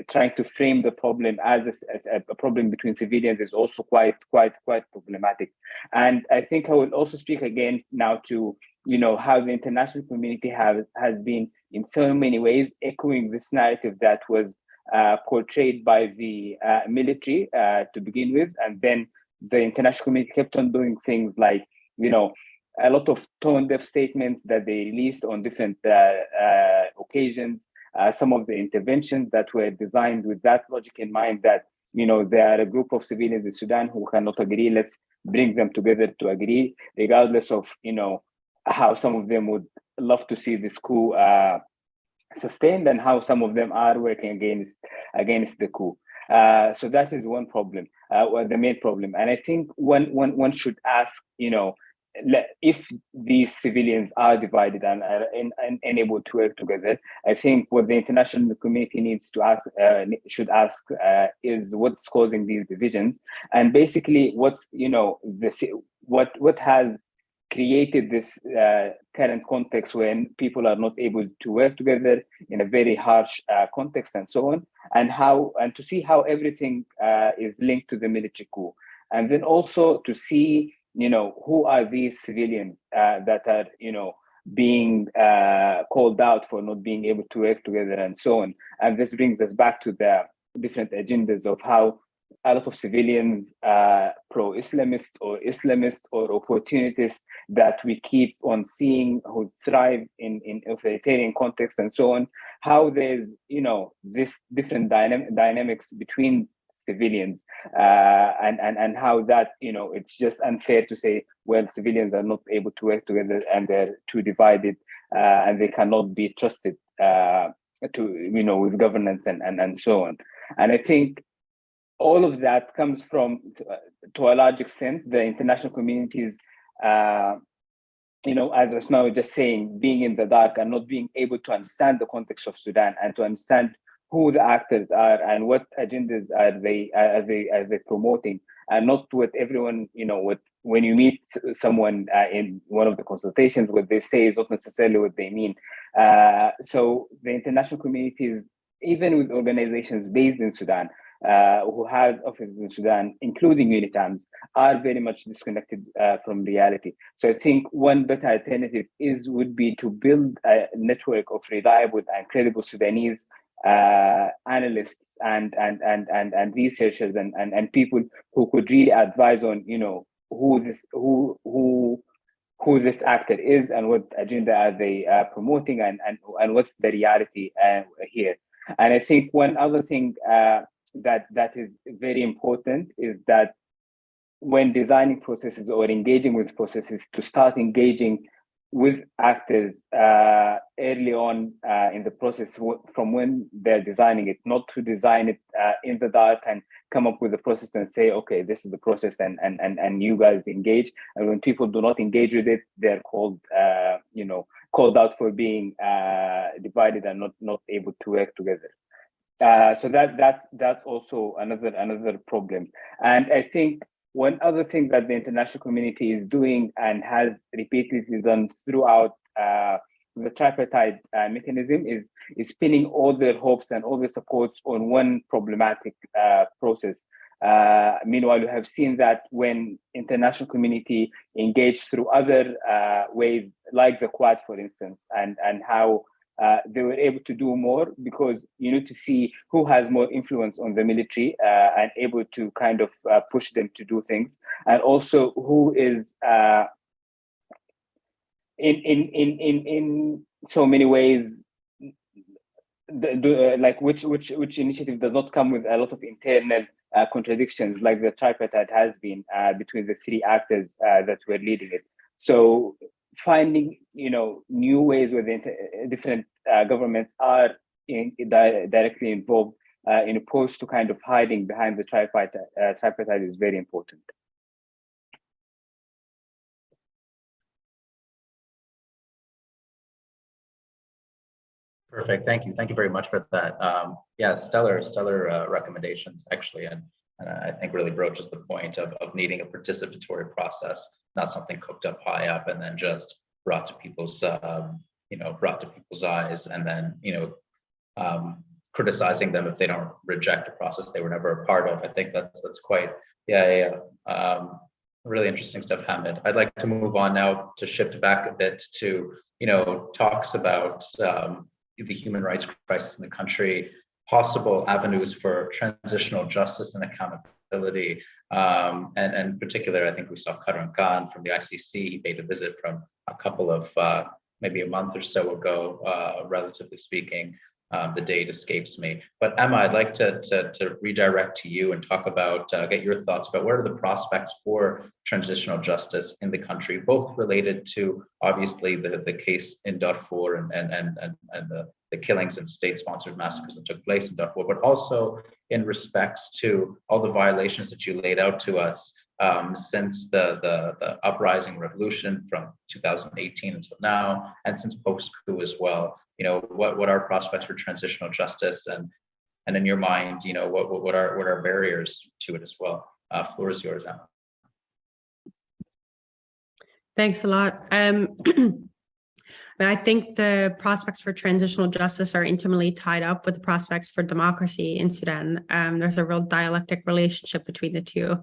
trying to frame the problem as a problem between civilians is also quite problematic. And I think I will also speak again now to, you know, how the international community has been in so many ways echoing this narrative that was portrayed by the military to begin with, and then the international community kept on doing things like, you know, a lot of tone-deaf statements that they released on different occasions. Some of the interventions that were designed with that logic in mind, that, you know, there are a group of civilians in Sudan who cannot agree, let's bring them together to agree, regardless of, you know, how some of them would love to see this coup sustained and how some of them are working against the coup. So that is one problem, or the main problem. And I think one should ask, you know, if these civilians are divided and are unable to work together, I think what the international community needs to ask, should ask, is what's causing these divisions, and basically what's, you know, what has created this current context when people are not able to work together in a very harsh context and so on, and to see how everything is linked to the military coup, and then also to see, you know, who are these civilians that are, you know, being called out for not being able to work together and so on. And this brings us back to the different agendas of how a lot of civilians, pro-Islamist or Islamist or opportunists that we keep on seeing who thrive in authoritarian contexts and so on, how there's, you know, this different dynamics between civilians, and how that, you know, it's just unfair to say, well, civilians are not able to work together and they're too divided, and they cannot be trusted to, you know, with governance and so on. And I think all of that comes from, to a large extent, the international communities, you know, as Asma was just saying, being in the dark and not being able to understand the context of Sudan and to understand who the actors are and what agendas are they promoting, and not what everyone, you know, when you meet someone in one of the consultations, what they say is not necessarily what they mean. So the international communities, even with organizations based in Sudan, who have offices in Sudan, including UNITAMs, are very much disconnected from reality. So I think one better alternative would be to build a network of reliable and credible Sudanese analysts and researchers and people who could really advise on, you know, who this actor is and what agenda are they promoting and what's the reality here. And I think one other thing that is very important is that when designing processes or engaging with processes, to start engaging with actors early on in the process from when they're designing it, not to design it in the dark and come up with a process and say, okay, this is the process and you guys engage. And when people do not engage with it, they're called, called out for being divided and not able to work together. So that's also another problem. And I think one other thing that the international community is doing and has repeatedly done throughout the tripartite mechanism is pinning all their hopes and all their supports on one problematic process. Meanwhile, we have seen that when international community engaged through other ways, like the Quad, for instance, and how they were able to do more, because you need to see who has more influence on the military and able to kind of push them to do things, and also who is in so many ways like which initiative does not come with a lot of internal contradictions, like the tripartite has been between the three actors that were leading it. So finding new ways where the different governments are directly involved in opposed to kind of hiding behind the tripartite is very important. Perfect. Thank you. Thank you very much for that. Yeah, stellar recommendations, actually. And I think really broaches the point of needing a participatory process, not something cooked up high up and then just brought to people's, brought to people's eyes, and then, criticizing them if they don't reject a process they were never a part of. I think that's quite, really interesting stuff, Hamid. I'd like to move on now to shift back a bit to, talks about the human rights crisis in the country, possible avenues for transitional justice and accountability. And in particular, I think we saw Karan Khan from the ICC. He paid a visit from a couple of, maybe a month or so ago, relatively speaking. The date escapes me. But Emma, I'd like to redirect to you and talk about, get your thoughts about what are the prospects for transitional justice in the country, both related to obviously the case in Darfur and the killings and state-sponsored massacres that took place in Darfur, but also in respects to all the violations that you laid out to us since the uprising revolution from 2018 until now, and since post-coup as well. What are prospects for transitional justice, and in your mind, what are barriers to it as well? Floor is yours, Emma. Thanks a lot. I think the prospects for transitional justice are intimately tied up with the prospects for democracy in Sudan. There's a real dialectic relationship between the two.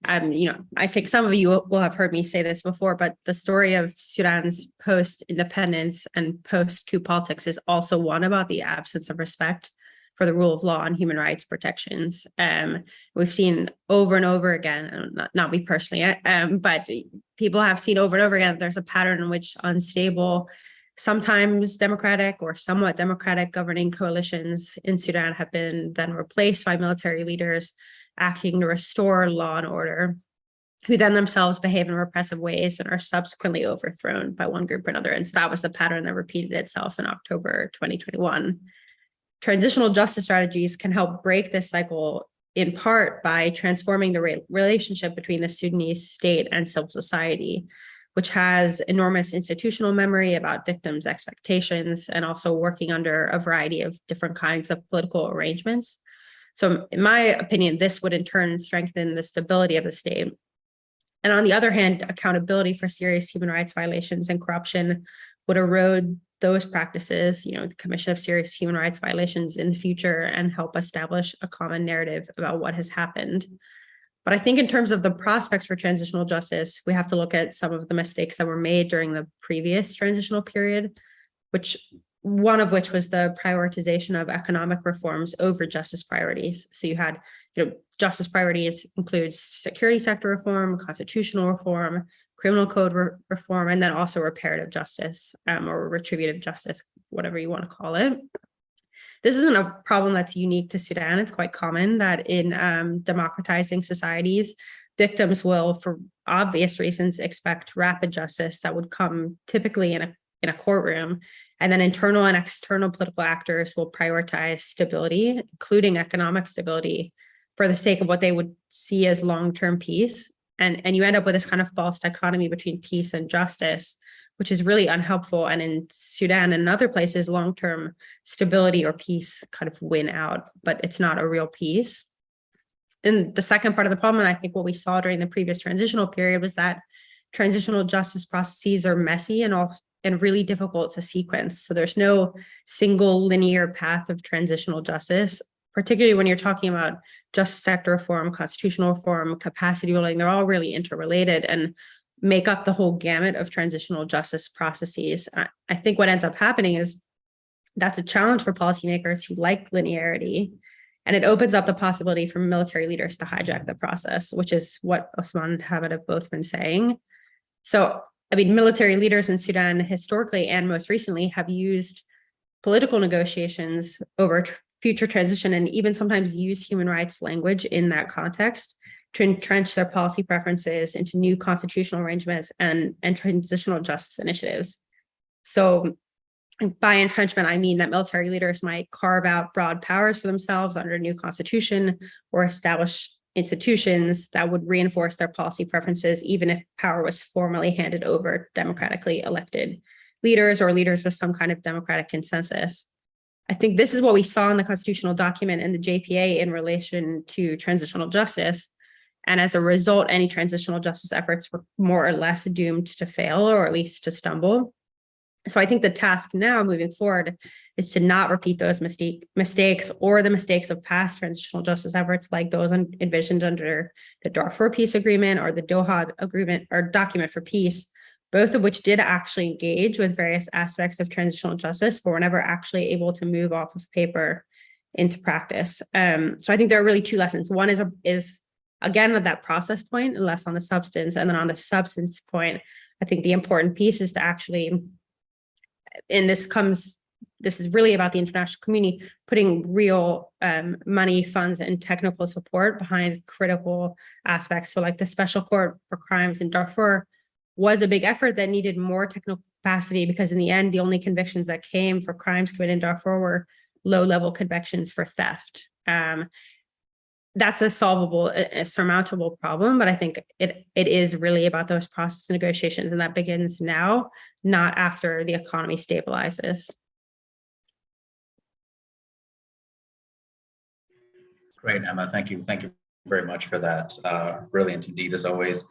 I think some of you will have heard me say this before, but the story of Sudan's post-independence and post-coup politics is also one about the absence of respect for the rule of law and human rights protections. We've seen over and over again, not me personally, but people have seen over and over again, there's a pattern in which unstable, sometimes democratic or somewhat democratic governing coalitions in Sudan have been then replaced by military leaders acting to restore law and order, who then themselves behave in repressive ways and are subsequently overthrown by one group or another. And so that was the pattern that repeated itself in October 2021. Transitional justice strategies can help break this cycle in part by transforming the relationship between the Sudanese state and civil society, which has enormous institutional memory about victims' expectations and also working under a variety of different kinds of political arrangements. So in my opinion, this would in turn strengthen the stability of the state. And on the other hand, accountability for serious human rights violations and corruption would erode those practices, the commission of serious human rights violations in the future, and help establish a common narrative about what has happened. But I think in terms of the prospects for transitional justice, we have to look at some of the mistakes that were made during the previous transitional period, one of which was the prioritization of economic reforms over justice priorities. So you had, justice priorities includes security sector reform, constitutional reform, criminal code reform, and then also reparative justice or retributive justice, whatever you want to call it. This isn't a problem that's unique to Sudan. It's quite common that in democratizing societies, victims will, for obvious reasons, expect rapid justice that would come typically in a courtroom. And then internal and external political actors will prioritize stability, including economic stability, for the sake of what they would see as long-term peace. And you end up with this kind of false dichotomy between peace and justice, which is really unhelpful. And in Sudan and other places, long-term stability or peace kind of win out, but it's not a real peace. And the second part of the problem, and I think what we saw during the previous transitional period, was that transitional justice processes are messy and really difficult to sequence. So there's no single linear path of transitional justice, particularly when you're talking about justice sector reform, constitutional reform, capacity building. They're all really interrelated and make up the whole gamut of transitional justice processes. I think what ends up happening is that's a challenge for policymakers who like linearity, and it opens up the possibility for military leaders to hijack the process, which is what Osman and Hamid have both been saying. So, I mean, military leaders in Sudan historically and most recently have used political negotiations over future transition, and even sometimes use human rights language in that context to entrench their policy preferences into new constitutional arrangements and transitional justice initiatives. So by entrenchment, I mean that military leaders might carve out broad powers for themselves under a new constitution or establish institutions that would reinforce their policy preferences, even if power was formally handed over democratically elected leaders or leaders with some kind of democratic consensus. I think this is what we saw in the constitutional document in the JPA in relation to transitional justice. And as a result, any transitional justice efforts were more or less doomed to fail, or at least to stumble. So I think the task now moving forward is to not repeat those mistakes or the mistakes of past transitional justice efforts, like those envisioned under the Darfur Peace Agreement or the Doha Agreement or Document for Peace, both of which did actually engage with various aspects of transitional justice, but were never actually able to move off of paper into practice. So I think there are really two lessons. One is again, at that process point, and less on the substance. And then on the substance point, I think the important piece is to actually, and this is really about the international community, putting real money, funds, and technical support behind critical aspects. So like the Special Court for Crimes in Darfur was a big effort that needed more technical capacity, because in the end, the only convictions that came for crimes committed in Darfur were low-level convictions for theft. That's a solvable, a surmountable problem, but I think it is really about those process negotiations, and that begins now, not after the economy stabilizes. Great, Emma. Thank you. Thank you very much for that. Brilliant indeed, as always.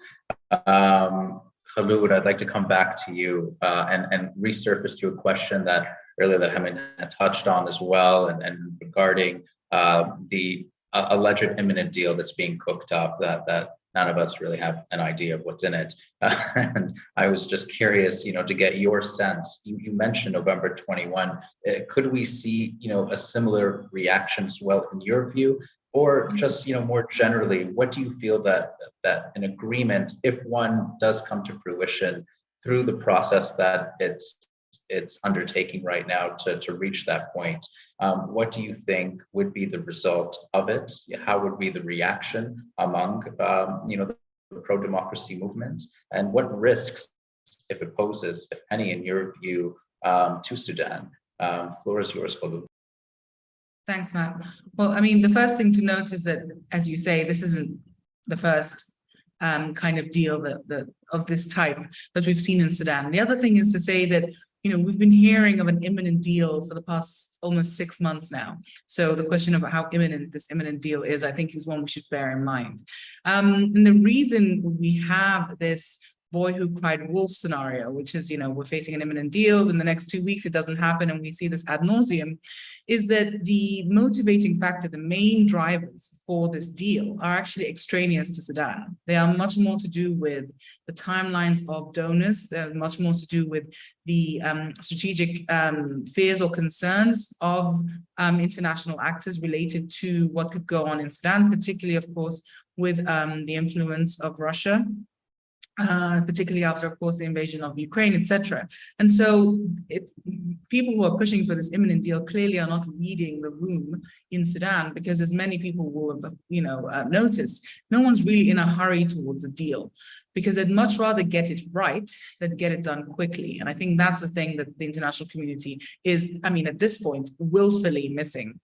Khaloud, I'd like to come back to you and resurface to a question that earlier that Hamid had touched on as well, and regarding the alleged imminent deal that's being cooked up that none of us really have an idea of what's in it. And I was just curious, to get your sense. You mentioned November 21. Could we see, a similar reaction as well in your view? Or just, more generally, what do you feel that an agreement, if one does come to fruition through the process that it's undertaking right now to reach that point, what do you think would be the result of it? How would be the reaction among, the pro-democracy movement? And what risks, if it poses, if any, in your view, to Sudan? Floor is yours, Khaloud. Thanks, Matt. Well, I mean, the first thing to note is that, as you say, this isn't the first kind of deal that of this type that we've seen in Sudan. The other thing is to say that, we've been hearing of an imminent deal for the past almost 6 months now. So the question of how imminent this imminent deal is, I think, is one we should bear in mind. And the reason we have this boy who cried wolf scenario, which is, we're facing an imminent deal, in the next 2 weeks it doesn't happen, and we see this ad nauseum, is that the motivating factor, the main drivers for this deal are actually extraneous to Sudan. They are much more to do with the timelines of donors. They're much more to do with the strategic fears or concerns of international actors related to what could go on in Sudan, particularly, of course, with the influence of Russia. particularly after, of course, the invasion of Ukraine, etc. And so people who are pushing for this imminent deal clearly are not reading the room in Sudan, because as many people will have, noticed, no one's really in a hurry towards a deal, because they'd much rather get it right than get it done quickly. And I think that's the thing that the international community is, at this point, willfully missing.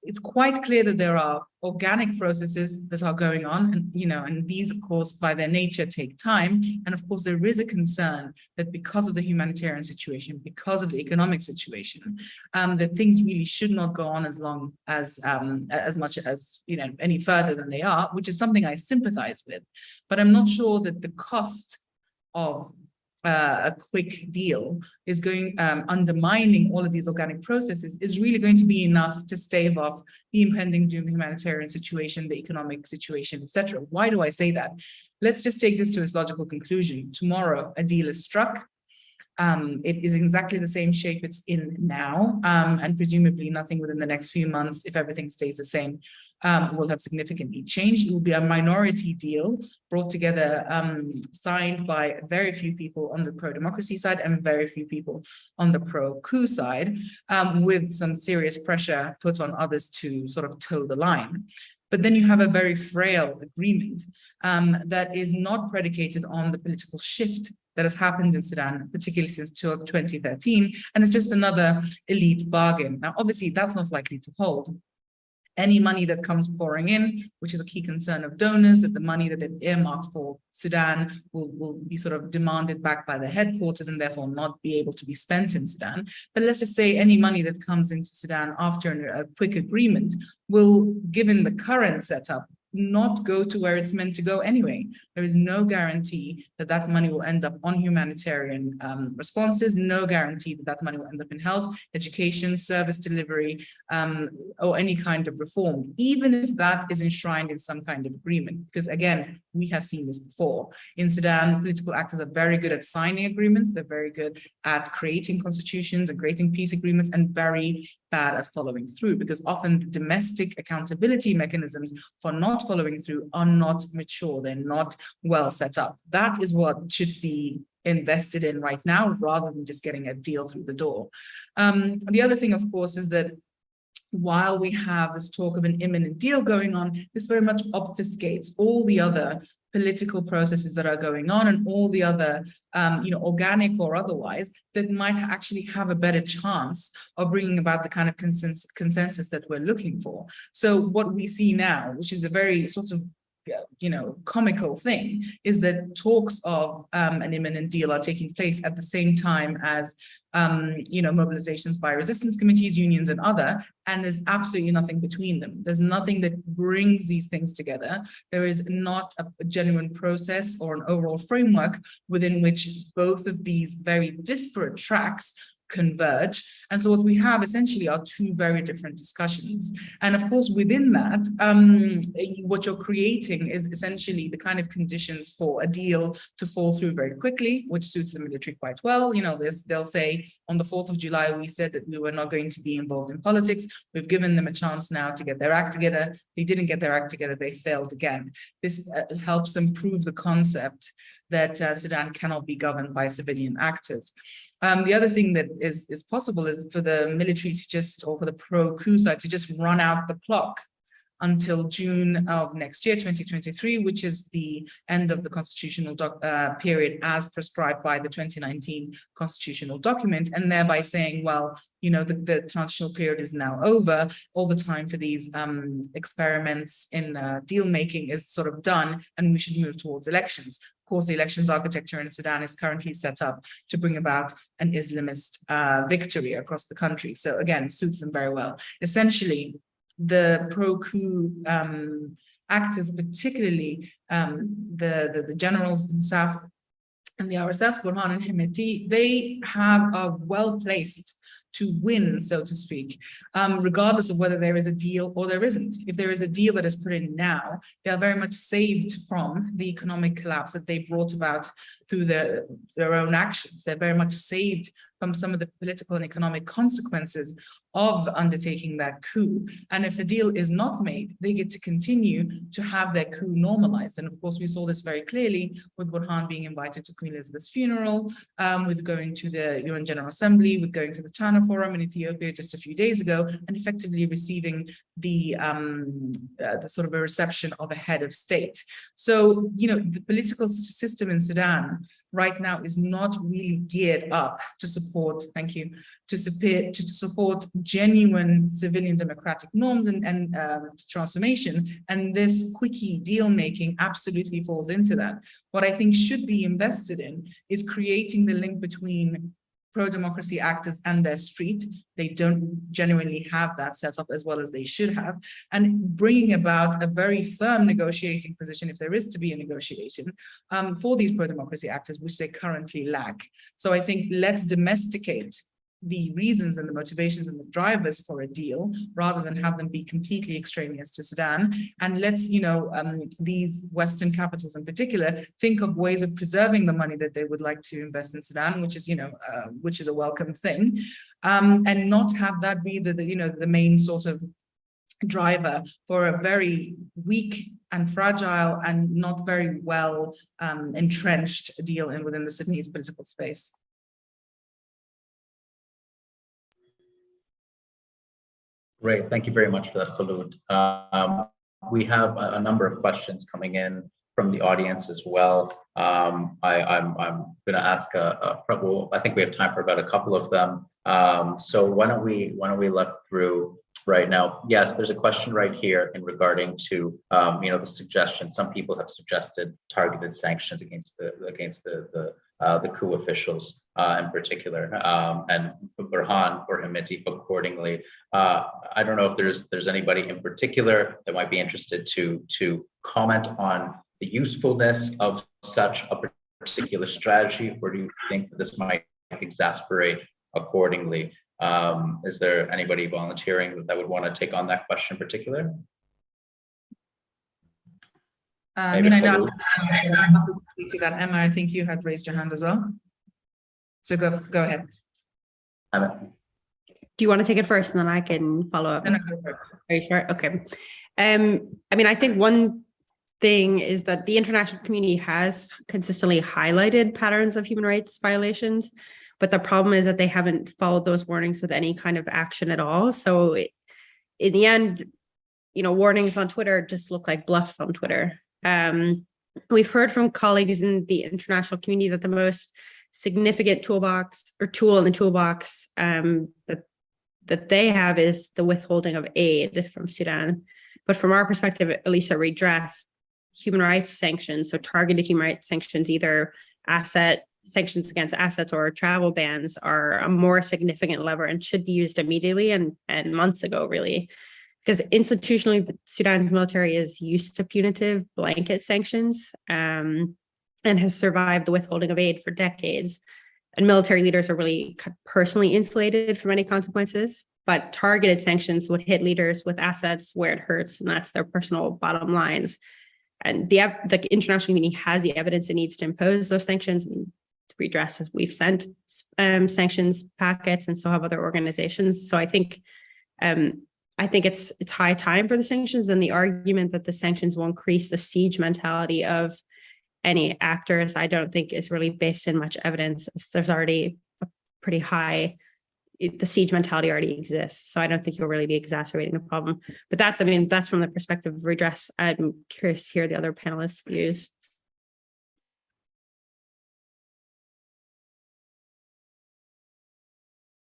It's quite clear that there are organic processes that are going on, and these, of course, by their nature, take time. And of course, there is a concern that because of the humanitarian situation, because of the economic situation, that things really should not go on as long as much as any further than they are, which is something I sympathize with. But I'm not sure that the cost of a quick deal is going undermining all of these organic processes is really going to be enough to stave off the impending doom, humanitarian situation, the economic situation, etc. Why do I say that? Let's just take this to its logical conclusion. Tomorrow, a deal is struck. It is exactly the same shape it's in now, and presumably nothing within the next few months, if everything stays the same, will have significantly changed. It will be a minority deal brought together, signed by very few people on the pro-democracy side and very few people on the pro-coup side, with some serious pressure put on others to sort of toe the line. But then you have a very frail agreement that is not predicated on the political shift that has happened in Sudan, particularly since 2013, and it's just another elite bargain. Now, obviously, that's not likely to hold. Any money that comes pouring in, which is a key concern of donors, that the money that they've earmarked for Sudan will be sort of demanded back by the headquarters and therefore not be able to be spent in Sudan. But let's just say any money that comes into Sudan after a quick agreement will, given the current setup, not go to where it's meant to go anyway. There is no guarantee that that money will end up on humanitarian responses, no guarantee that that money will end up in health, education, service delivery, or any kind of reform, even if that is enshrined in some kind of agreement. Because again, we have seen this before. In Sudan, political actors are very good at signing agreements, they're very good at creating constitutions and creating peace agreements, and very bad at following through, because often the domestic accountability mechanisms for not following through are not mature, they're not well set up. That is what should be invested in right now, rather than just getting a deal through the door. The other thing, of course, is that while we have this talk of an imminent deal going on, this very much obfuscates all the other political processes that are going on and all the other, organic or otherwise, that might actually have a better chance of bringing about the kind of consensus that we're looking for. So what we see now, which is a very sort of comical thing, is that talks of an imminent deal are taking place at the same time as mobilizations by resistance committees, unions, and other, and there's absolutely nothing between them. There's nothing that brings these things together. There is not a genuine process or an overall framework within which both of these very disparate tracks converge. And so what we have essentially are two very different discussions. And of course, within that, what you're creating is essentially the kind of conditions for a deal to fall through very quickly, which suits the military quite well. They'll say, on the 4th of July, we said that we were not going to be involved in politics. We've given them a chance now to get their act together. They didn't get their act together, they failed again. This helps them prove the concept that Sudan cannot be governed by civilian actors. The other thing that is possible is for the military to just, or for the pro-coup side to just run out the clock until June of next year, 2023, which is the end of the constitutional period as prescribed by the 2019 constitutional document, and thereby saying, well, the transitional period is now over. All the time for these experiments in deal making is sort of done, and we should move towards elections. Of course, the elections architecture in Sudan is currently set up to bring about an Islamist victory across the country. So again, suits them very well. Essentially, the pro-coup actors, particularly the generals in South and the RSF, Burhan and Hemeti, they are well placed to win, so to speak, regardless of whether there is a deal or there isn't. If there is a deal that is put in now, they are very much saved from the economic collapse that they brought about through their own actions. They're very much saved from some of the political and economic consequences of undertaking that coup. And if a deal is not made, they get to continue to have their coup normalized. And of course, we saw this very clearly with Burhan being invited to Queen Elizabeth's funeral, with going to the UN General Assembly, with going to the Tana Forum in Ethiopia just a few days ago, and effectively receiving the sort of a reception of a head of state. So, the political system in Sudan right now is not really geared up to support, to support genuine civilian democratic norms and transformation. And this quickie deal making absolutely falls into that. What I think should be invested in is creating the link between pro-democracy actors and their street. They don't genuinely have that set up as well as they should have, and bringing about a very firm negotiating position, if there is to be a negotiation, for these pro-democracy actors, which they currently lack. So I think let's domesticate the reasons and the motivations and the drivers for a deal, rather than have them be completely extraneous to Sudan. And let's, these Western capitals in particular, think of ways of preserving the money that they would like to invest in Sudan, which is a welcome thing, and not have that be the main sort of driver for a very weak and fragile and not very well entrenched deal within the Sudanese political space. Great, thank you very much for that, Khulud. We have a number of questions coming in from the audience as well. I'm going to ask I think we have time for about a couple of them. So why don't we look through right now? Yes, there's a question right here in regarding to the suggestion. Some people have suggested targeted sanctions against the coup officials in particular, and Burhan or Hamiti accordingly. I don't know if there's anybody in particular that might be interested to comment on the usefulness of such a particular strategy, or do you think that this might exasperate accordingly? Is there anybody volunteering that would want to take on that question in particular? I know to that, Emma, I think you had raised your hand as well. So go ahead. Do you want to take it first and then I can follow up? No, Are you sure? Okay. I think one thing is that the international community has consistently highlighted patterns of human rights violations, but the problem is that they haven't followed those warnings with any kind of action at all. So in the end, warnings on Twitter just look like bluffs on Twitter. We've heard from colleagues in the international community that the most significant tool in the toolbox that they have is the withholding of aid from Sudan. But from our perspective, at least a redress, human rights sanctions, so targeted human rights sanctions, either sanctions against assets or travel bans, are a more significant lever and should be used immediately and months ago, really. Because institutionally, Sudan's military is used to punitive blanket sanctions and has survived the withholding of aid for decades. And military leaders are really personally insulated from any consequences, but targeted sanctions would hit leaders with assets where it hurts, and that's their personal bottom lines. And the international community has the evidence it needs to impose those sanctions. To redress, as we've sent sanctions packets, and so have other organizations. So I think it's high time for the sanctions, and the argument that the sanctions will increase the siege mentality of any actors, I don't think is really based in much evidence. There's already a pretty high, the siege mentality already exists. So I don't think you'll really be exacerbating the problem. But that's from the perspective of redress. I'm curious to hear the other panelists' views.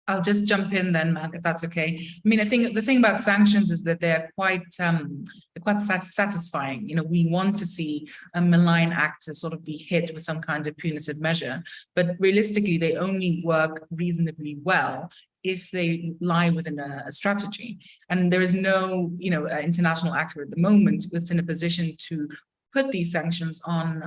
I'll just jump in then, Matt, if that's okay. I think the thing about sanctions is that they're quite satisfying. We want to see a malign actor sort of be hit with some kind of punitive measure, but realistically, they only work reasonably well if they lie within a strategy. And there is no, international actor at the moment that's in a position to put these sanctions on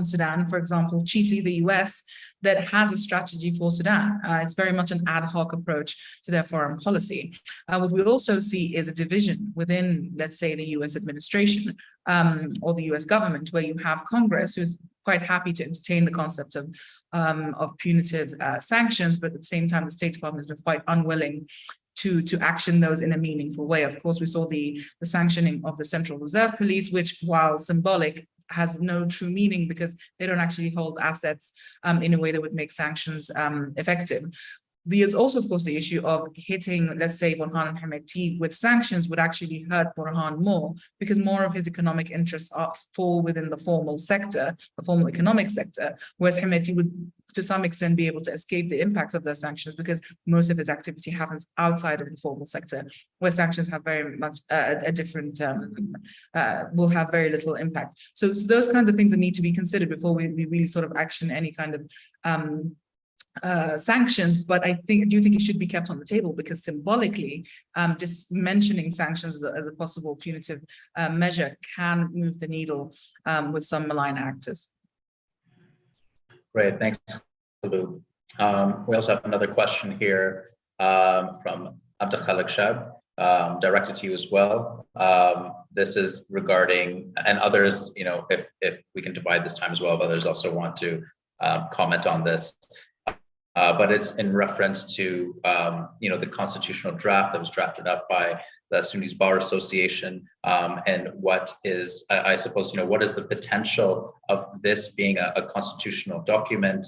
Sudan, for example, chiefly the US, that has a strategy for Sudan. It's very much an ad hoc approach to their foreign policy. What we also see is a division within, let's say, the US administration or the US government, where you have Congress, who's quite happy to entertain the concept of punitive sanctions, but at the same time, the State Department has been quite unwilling to action those in a meaningful way. Of course, we saw the sanctioning of the Central Reserve Police, which, while symbolic, has no true meaning because they don't actually hold assets in a way that would make sanctions effective. There's also, of course, the issue of hitting, let's say, Burhan and Hemeti with sanctions would actually hurt Burhan more because more of his economic interests fall within the formal sector, the formal economic sector, whereas Hemeti would, to some extent, be able to escape the impact of those sanctions because most of his activity happens outside of the formal sector, where sanctions have very much a different, will have very little impact. So it's those kinds of things that need to be considered before we really sort of action any kind of sanctions, but I do think it should be kept on the table because symbolically, just mentioning sanctions as a possible punitive measure can move the needle with some malign actors. Great, thanks, Lou. We also have another question here from Abdel Fattah, directed to you as well. This is regarding, and others, you know, if we can divide this time as well, if others also want to comment on this. But it's in reference to, you know, the constitutional draft that was drafted up by the Sudanese Bar Association, and what is, I suppose, you know, what is the potential of this being a constitutional document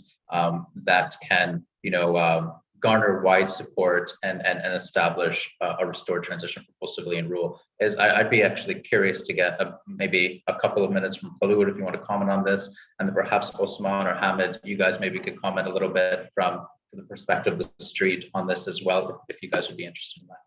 that can, you know, garner wide support and establish a restored transition for full civilian rule. I'd be actually curious to get maybe a couple of minutes from Khaloud if you want to comment on this, and then perhaps Osman or Hamid, you guys maybe could comment a little bit from the perspective of the street on this as well, if you guys would be interested in that.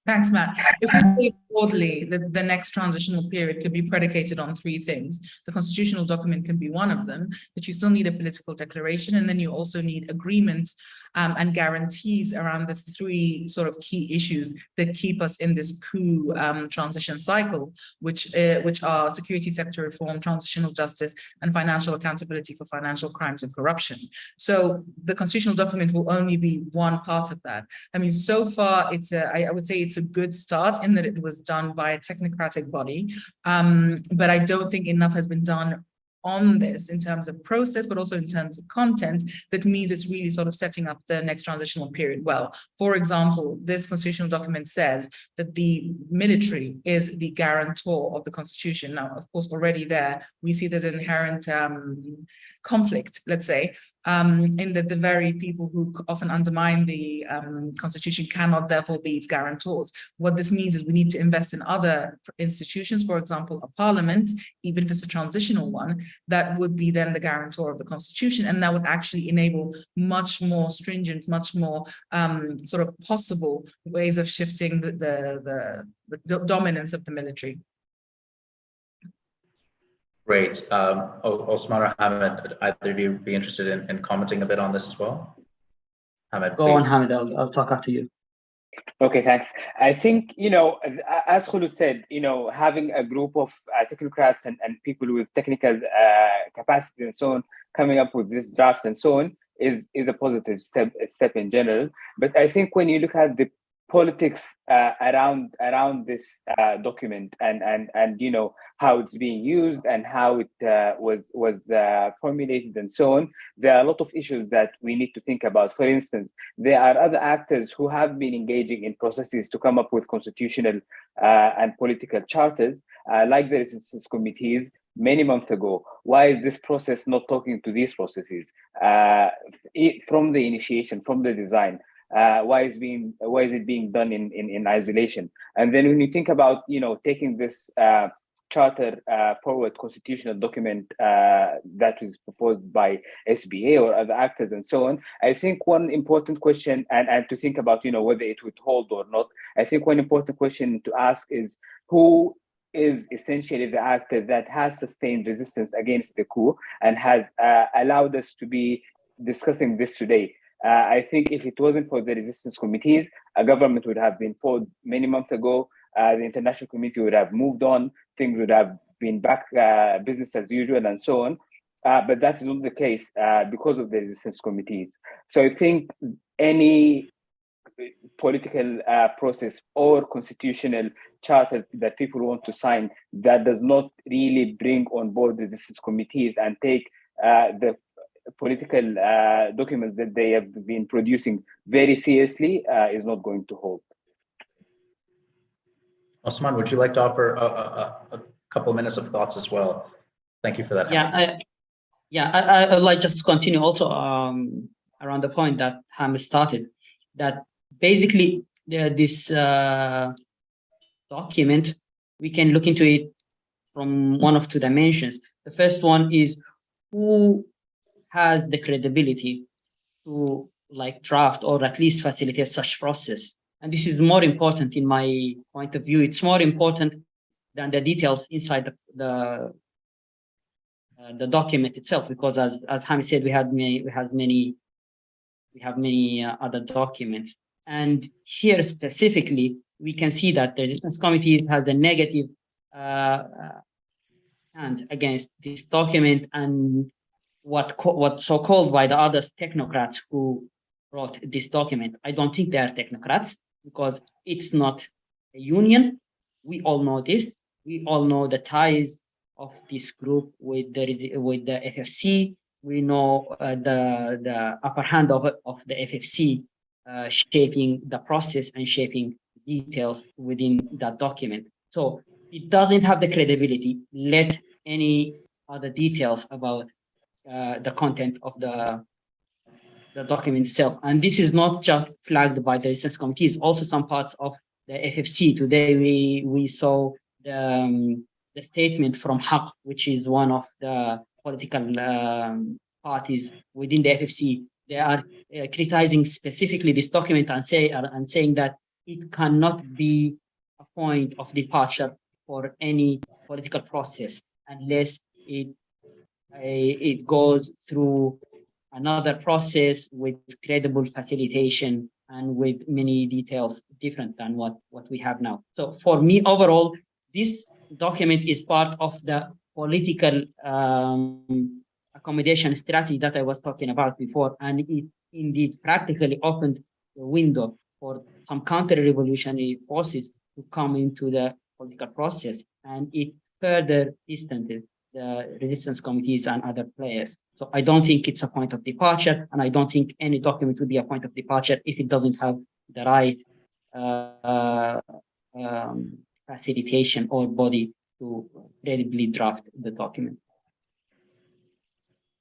Thanks, Matt. If we say broadly that the next transitional period could be predicated on three things, the constitutional document can be one of them, but you still need a political declaration, and then you also need agreement and guarantees around the three sort of key issues that keep us in this coup transition cycle, which are security sector reform, transitional justice, and financial accountability for financial crimes and corruption. So the constitutional document will only be one part of that. I mean, so far, I would say it's a good start in that it was done by a technocratic body, but I don't think enough has been done on this in terms of process, but also in terms of content. That means it's really sort of setting up the next transitional period well. For example, this constitutional document says that the military is the guarantor of the constitution. Now, of course, already there, we see there's an inherent conflict, let's say, in that the very people who often undermine the constitution cannot therefore be its guarantors. What this means is we need to invest in other institutions, for example, a parliament, even if it's a transitional one, that would be then the guarantor of the constitution, and that would actually enable much more stringent, much more sort of possible ways of shifting the dominance of the military. Great. Osman or Hamid, either of you be interested in commenting a bit on this as well? Hamid, Go on, Hamid. I'll talk after you. Okay, thanks. I think, you know, as Khaloud said, you know, having a group of technocrats and people with technical capacity and so on coming up with this draft and so on is a positive step in general. But I think when you look at the politics around this document and you know how it's being used and how it was formulated and so on, there are a lot of issues that we need to think about. For instance, there are other actors who have been engaging in processes to come up with constitutional and political charters, like the resistance committees many months ago. Why is this process not talking to these processes from the initiation, from the design? Why is it being done in isolation? And then when you think about, you know, taking this charter forward, constitutional document that was proposed by SBA or other actors and so on, I think one important question, and to think about, you know, whether it would hold or not, I think one important question to ask is who is essentially the actor that has sustained resistance against the coup and has allowed us to be discussing this today. I think if it wasn't for the resistance committees, a government would have been formed many months ago. The international community would have moved on. Things would have been back business as usual and so on. But that is not the case because of the resistance committees. So I think any political process or constitutional charter that people want to sign that does not really bring on board the resistance committees and take the political documents that they have been producing very seriously is not going to hold. Osman, would you like to offer a couple minutes of thoughts as well? Thank you for that. I'd like just to continue also around the point that Ham started, that basically this document, we can look into it from one of two dimensions. The first one is who has the credibility to draft or at least facilitate such process. And this is more important in my point of view. It's more important than the details inside the document itself, because as Hami said, we have many other documents. And here specifically, we can see that the resistance committee has a negative hand against this document and what so-called by the others technocrats who wrote this document. I don't think they are technocrats, because it's not a union. We all know this. We all know the ties of this group with the FFC. We know the upper hand of the FFC shaping the process and shaping details within that document. So it doesn't have the credibility. Let any other details about the content of the document itself. And this is not just flagged by the resistance committees, also some parts of the FFC. Today we saw the statement from Haq, which is one of the political parties within the FFC. They are criticizing specifically this document and saying that it cannot be a point of departure for any political process unless it goes through another process with credible facilitation and with many details different than what we have now. So for me, overall, this document is part of the political accommodation strategy that I was talking about before, and it indeed practically opened the window for some counter-revolutionary forces to come into the political process, and it further distanced the resistance committees and other players. So I don't think it's a point of departure, and I don't think any document would be a point of departure if it doesn't have the right facilitation or body to credibly draft the document.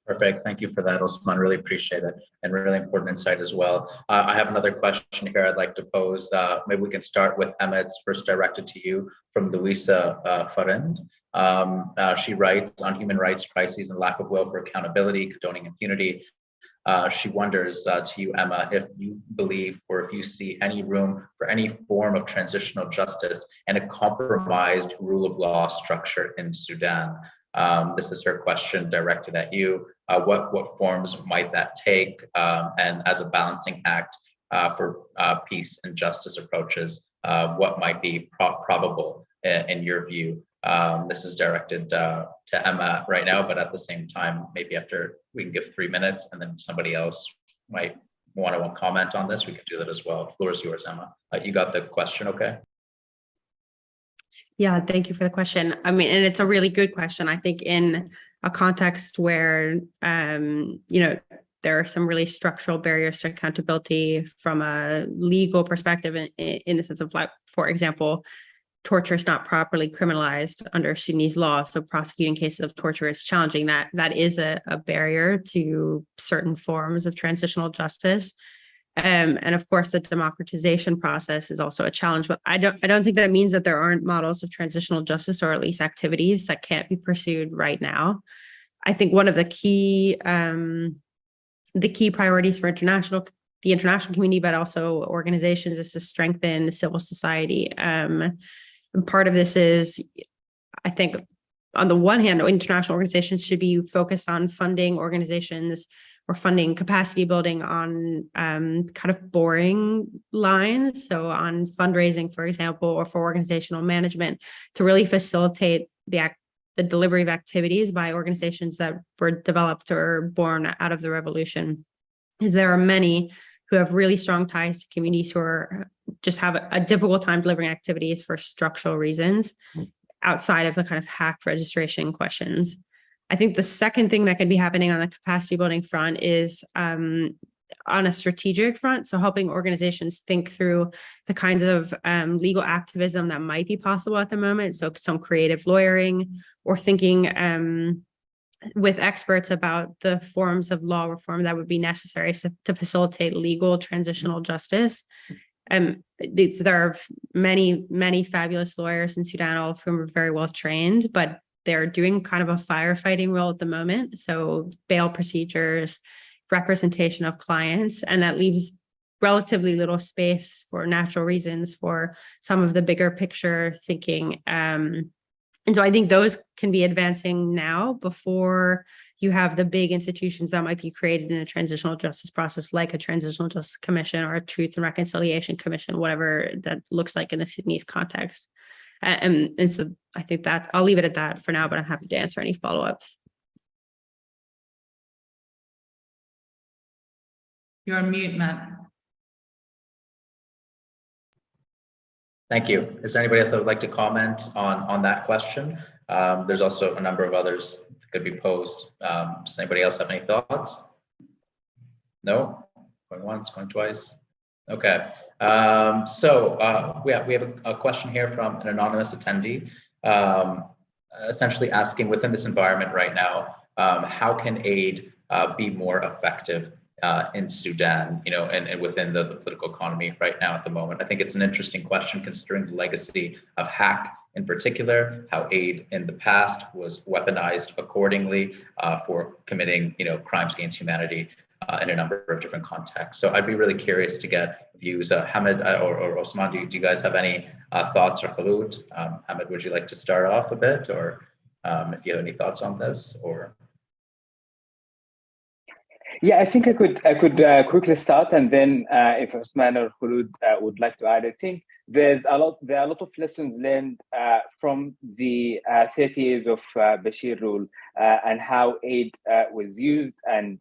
Perfect. Thank you for that, Osman. Really appreciate it, and really important insight as well. I have another question here I'd like to pose. Maybe we can start with Ahmed's, first directed to you, from Louisa Farend. She writes on human rights crises and lack of will for accountability, condoning impunity. She wonders to you, Emma, if you believe or if you see any room for any form of transitional justice and a compromised rule of law structure in Sudan. This is her question directed at you. What forms might that take, and as a balancing act for peace and justice approaches, what might be probable in your view? This is directed to Emma right now, but at the same time, maybe after we can give 3 minutes and then somebody else might want to comment on this, we could do that as well. The floor is yours, Emma. You got the question, okay? Yeah, thank you for the question. I mean, and it's a really good question. I think in a context where, there are some really structural barriers to accountability from a legal perspective in the sense of, like, for example, torture is not properly criminalized under Sudanese law. So prosecuting cases of torture is challenging. That is a barrier to certain forms of transitional justice. And of course, the democratization process is also a challenge, but I don't think that means that there aren't models of transitional justice, or at least activities that can't be pursued right now. I think one of the key priorities for the international community, but also organizations, is to strengthen civil society. And part of this is, I think, on the one hand, international organizations should be focused on funding organizations or funding capacity building on kind of boring lines. So on fundraising, for example, or for organizational management, to really facilitate the delivery of activities by organizations that were developed or born out of the revolution. Because there are many who have really strong ties to communities who are just have a difficult time delivering activities for structural reasons outside of the kind of hack registration questions. I think the second thing that could be happening on the capacity building front is on a strategic front. So helping organizations think through the kinds of legal activism that might be possible at the moment. So some creative lawyering or thinking with experts about the forms of law reform that would be necessary to facilitate legal transitional justice. There are many fabulous lawyers in Sudan, all of whom are very well trained, but they're doing kind of a firefighting role at the moment. So bail procedures, representation of clients, and that leaves relatively little space for natural reasons for some of the bigger picture thinking. And so I think those can be advancing now before you have the big institutions that might be created in a transitional justice process, like a transitional justice commission or a truth and reconciliation commission, whatever that looks like in the Sudanese context. And so I think that I'll leave it at that for now, but I'm happy to answer any follow-ups. You're on mute, Matt. Thank you. Is there anybody else that would like to comment on that question? There's also a number of others that could be posed. Does anybody else have any thoughts? No? Going once, going twice? Okay. We have a question here from an anonymous attendee, essentially asking, within this environment right now, how can aid be more effective in Sudan, and within the political economy right now at the moment? I think it's an interesting question considering the legacy of hack in particular, how aid in the past was weaponized accordingly for committing, crimes against humanity in a number of different contexts. So I'd be really curious to get views. Hamid or Osman, do you guys have any thoughts, or Khulud? Hamid, would you like to start off a bit, or if you have any thoughts on this, or? Yeah, I think I could quickly start, and then if Osman or Khulud would like to add. I think there are a lot of lessons learned from the 30 years of Bashir rule and how aid was used and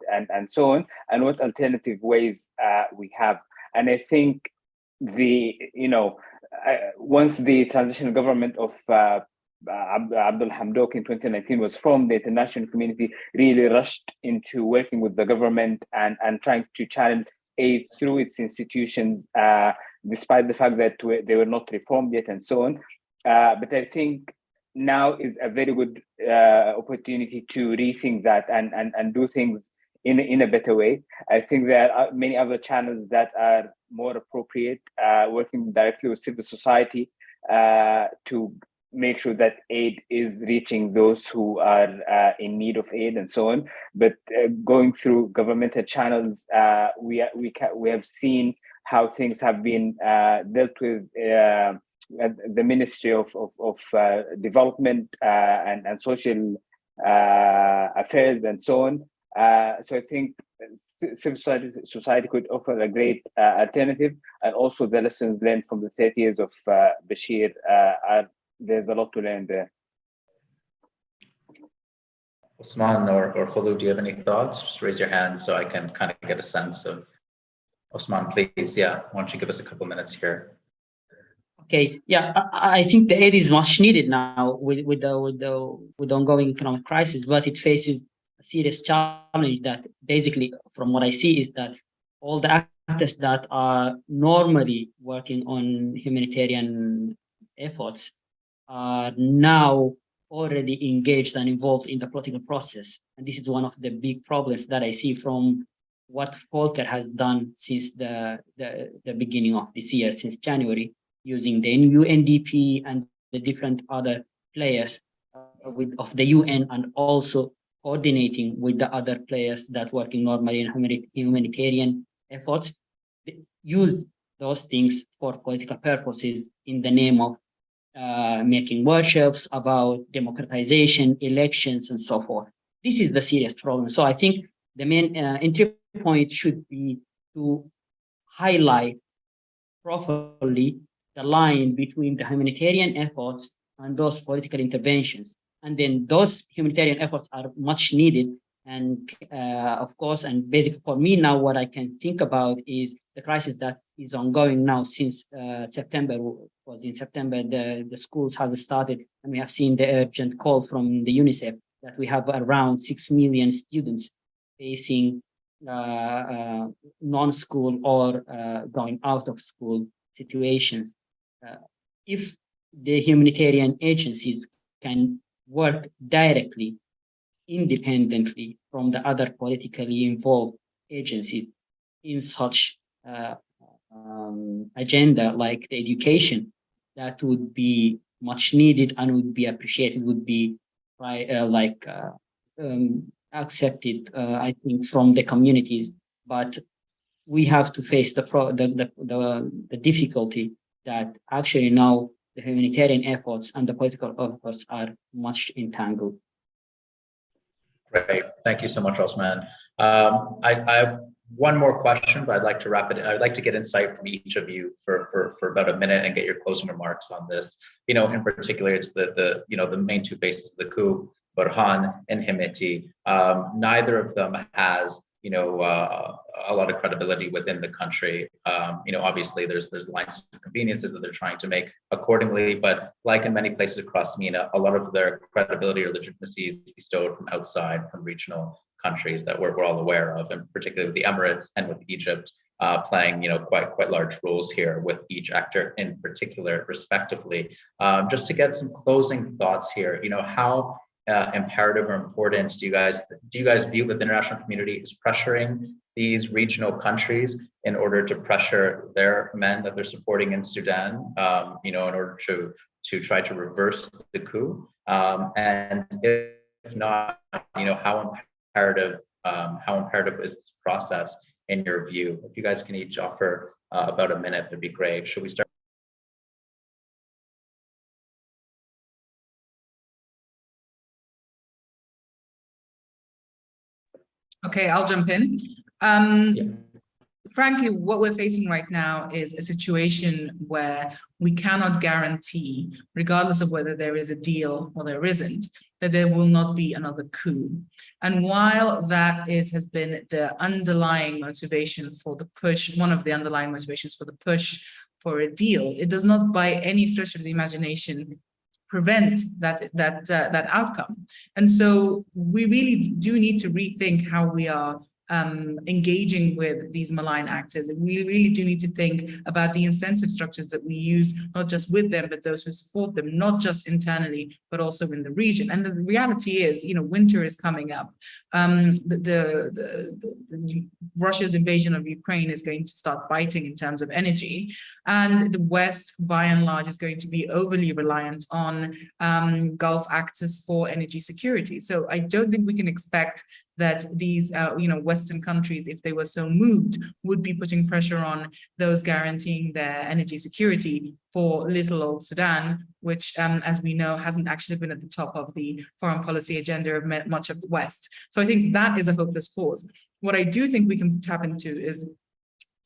so on, and what alternative ways we have. And I think once the transitional government of Abdul Hamdok in 2019 was formed, the international community really rushed into working with the government and trying to channel aid through its institutions, despite the fact that they were not reformed yet and so on. But I think now is a very good opportunity to rethink that and do things in a better way. I think there are many other channels that are more appropriate, working directly with civil society to make sure that aid is reaching those who are in need of aid and so on. But going through governmental channels, we have seen how things have been dealt with at the Ministry of Development and Social Affairs and so on. So I think civil society could offer a great alternative, and also the lessons learned from the 30 years of Bashir there's a lot to learn there. Osman or Khulud, do you have any thoughts? Just raise your hand so I can kind of get a sense of. Osman, please. Yeah, why don't you give us a couple minutes here? Okay. Yeah, I think the aid is much needed now with the ongoing economic crisis, but it faces a serious challenge that basically, from what I see, is that all the actors that are normally working on humanitarian efforts are now already engaged and involved in the political process. And this is one of the big problems that I see from what Volker has done since the beginning of this year, since January, using the UNDP and the different other players of the UN, and also coordinating with the other players that working normally in humanitarian efforts, use those things for political purposes in the name of making workshops about democratization, elections, and so forth. This is the serious problem. So I think the main entry point should be to highlight properly the line between the humanitarian efforts and those political interventions. And then those humanitarian efforts are much needed, And of course, and basically for me now, what I can think about is the crisis that is ongoing now since September. Was in September, the schools have started, and we have seen the urgent call from the UNICEF that we have around 6 million students facing non-school or going out of school situations. If the humanitarian agencies can work directly, independently from the other politically involved agencies in such agenda like the education, that would be much needed and would be appreciated, would be accepted, I think, from the communities. But we have to face the difficulty that actually now the humanitarian efforts and the political efforts are much entangled. Great. Thank you so much, Osman. I have one more question, but I'd like to wrap it. I'd like to get insight from each of you for about a minute and get your closing remarks on this. You know, in particular, it's the main two bases of the coup, Burhan and Hemeti. Neither of them has a lot of credibility within the country. Obviously there's lines of conveniences that they're trying to make accordingly, but like in many places across MENA, a lot of their credibility or legitimacy is bestowed from outside, from regional countries that we're all aware of, and particularly with the Emirates and with Egypt playing quite large roles here, with each actor in particular respectively. Just to get some closing thoughts here, how imperative or important do you guys view that the international community is pressuring these regional countries in order to pressure their men that they're supporting in Sudan, in order to try to reverse the coup? And if not, how imperative is this process in your view? If you guys can each offer about a minute, that'd be great. Should we start? Okay, I'll jump in. Frankly, what we're facing right now is a situation where we cannot guarantee, regardless of whether there is a deal or there isn't, that there will not be another coup. And while that has been the underlying motivation for the push, one of the underlying motivations for the push for a deal, it does not by any stretch of the imagination prevent that outcome. And so we really do need to rethink how we are engaging with these malign actors. And we really do need to think about the incentive structures that we use, not just with them, but those who support them, not just internally, but also in the region. And the reality is, winter is coming up. Russia's invasion of Ukraine is going to start biting in terms of energy. And the West, by and large, is going to be overly reliant on Gulf actors for energy security. So I don't think we can expect that these, Western countries, if they were so moved, would be putting pressure on those guaranteeing their energy security for little old Sudan, which, as we know, hasn't actually been at the top of the foreign policy agenda of much of the West. So I think that is a hopeless cause. What I do think we can tap into is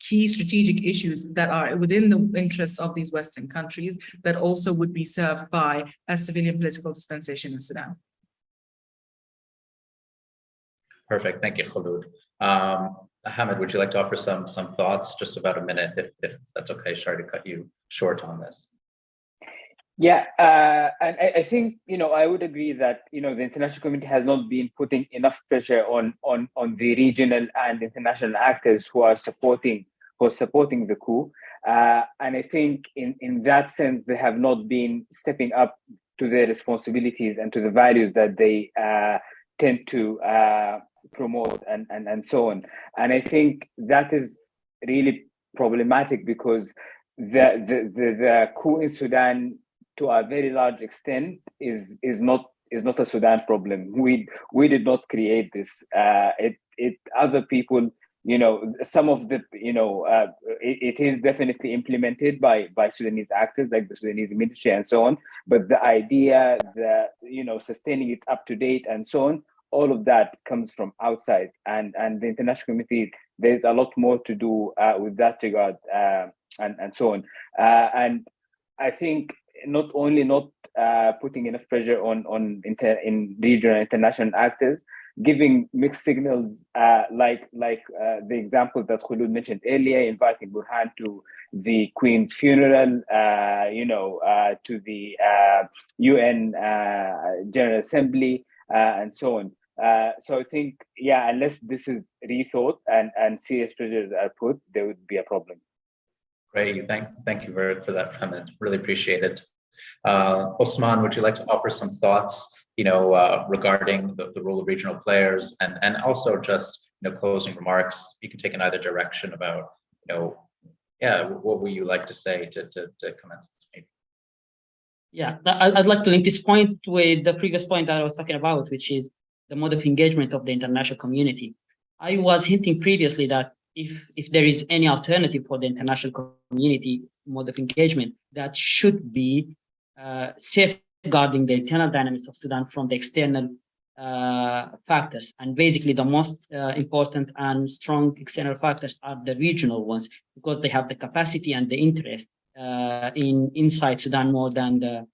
key strategic issues that are within the interest of these Western countries that also would be served by a civilian political dispensation in Sudan. Perfect. Thank you, Khulud. Hamid, would you like to offer some thoughts? Just about a minute, if that's okay. Sorry to cut you short on this. Yeah, and I think I would agree that the international community has not been putting enough pressure on the regional and international actors who are supporting the coup, and I think in that sense they have not been stepping up to their responsibilities and to the values that they tend to promote and so on. And I think that is really problematic because the coup in Sudan, to a very large extent, is not a Sudan problem. We did not create this. Other people, some of the it is definitely implemented by Sudanese actors like the Sudanese military and so on. But the idea, sustaining it up to date and so on, all of that comes from outside, and the international community, there's a lot more to do with that regard, and so on. And I think not only not putting enough pressure in regional and international actors, giving mixed signals, like the example that Khulud mentioned earlier, inviting Burhan to the Queen's funeral, to the UN General Assembly, and so on. So I think, yeah, unless this is rethought and serious pressures are put, there would be a problem. Great, thank you for that comment. Really appreciate it. Osman, would you like to offer some thoughts, regarding the role of regional players, and also just closing remarks? You can take in either direction about what would you like to say to commence this meeting? Yeah, I'd like to link this point with the previous point that I was talking about, which is the mode of engagement of the international community. I was hinting previously that if there is any alternative for the international community mode of engagement, that should be safeguarding the internal dynamics of Sudan from the external factors. And basically the most important and strong external factors are the regional ones, because they have the capacity and the interest inside Sudan more than the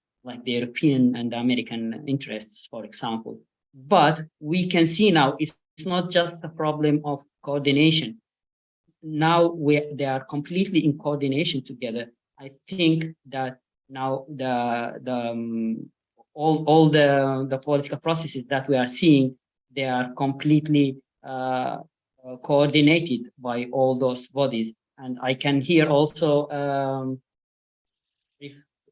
European and the American interests, for example. But we can see now it's not just a problem of coordination. Now they are completely in coordination together. I think that now all the political processes that we are seeing, they are completely coordinated by all those bodies. And I can here also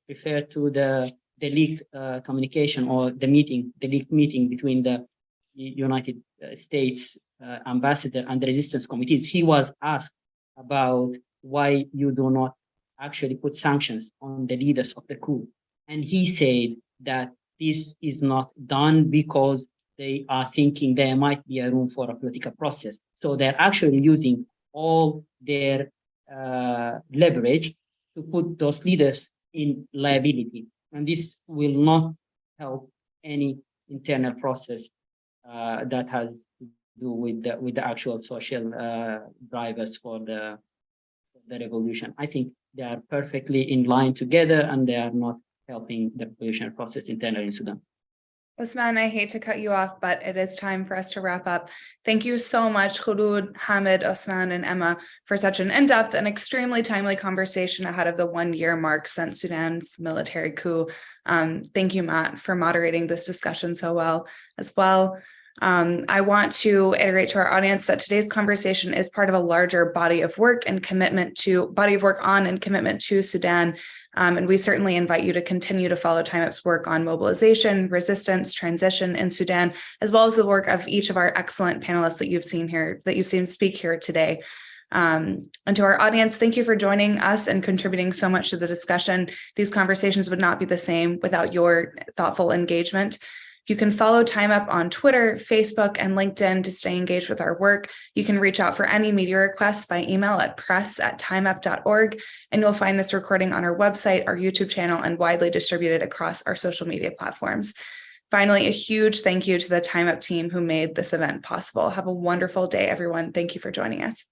refer to the leaked communication, or the leaked meeting between the United States ambassador and the resistance committees. He was asked about why you do not actually put sanctions on the leaders of the coup. And he said that this is not done because they are thinking there might be a room for a political process. So they're actually using all their leverage to put those leaders in liability. And this will not help any internal process that has to do with the actual social drivers for the revolution. I think they are perfectly in line together, and they are not helping the revolutionary process internally in Sudan. Osman, I hate to cut you off, but it is time for us to wrap up. Thank you so much, Khulud, Hamid, Osman, and Emma, for such an in-depth and extremely timely conversation ahead of the 1-year mark since Sudan's military coup. Thank you, Matt, for moderating this discussion so well as well. I want to iterate to our audience that today's conversation is part of a larger body of work on and commitment to Sudan. And we certainly invite you to continue to follow TimeUp's work on mobilization, resistance, transition in Sudan, as well as the work of each of our excellent panelists that you've seen speak here today. And to our audience, thank you for joining us and contributing so much to the discussion. These conversations would not be the same without your thoughtful engagement. You can follow TimeUp on Twitter, Facebook, and LinkedIn to stay engaged with our work. You can reach out for any media requests by email at press@timeup.org, and you'll find this recording on our website, our YouTube channel, and widely distributed across our social media platforms. Finally, a huge thank you to the TimeUp team who made this event possible. Have a wonderful day, everyone. Thank you for joining us.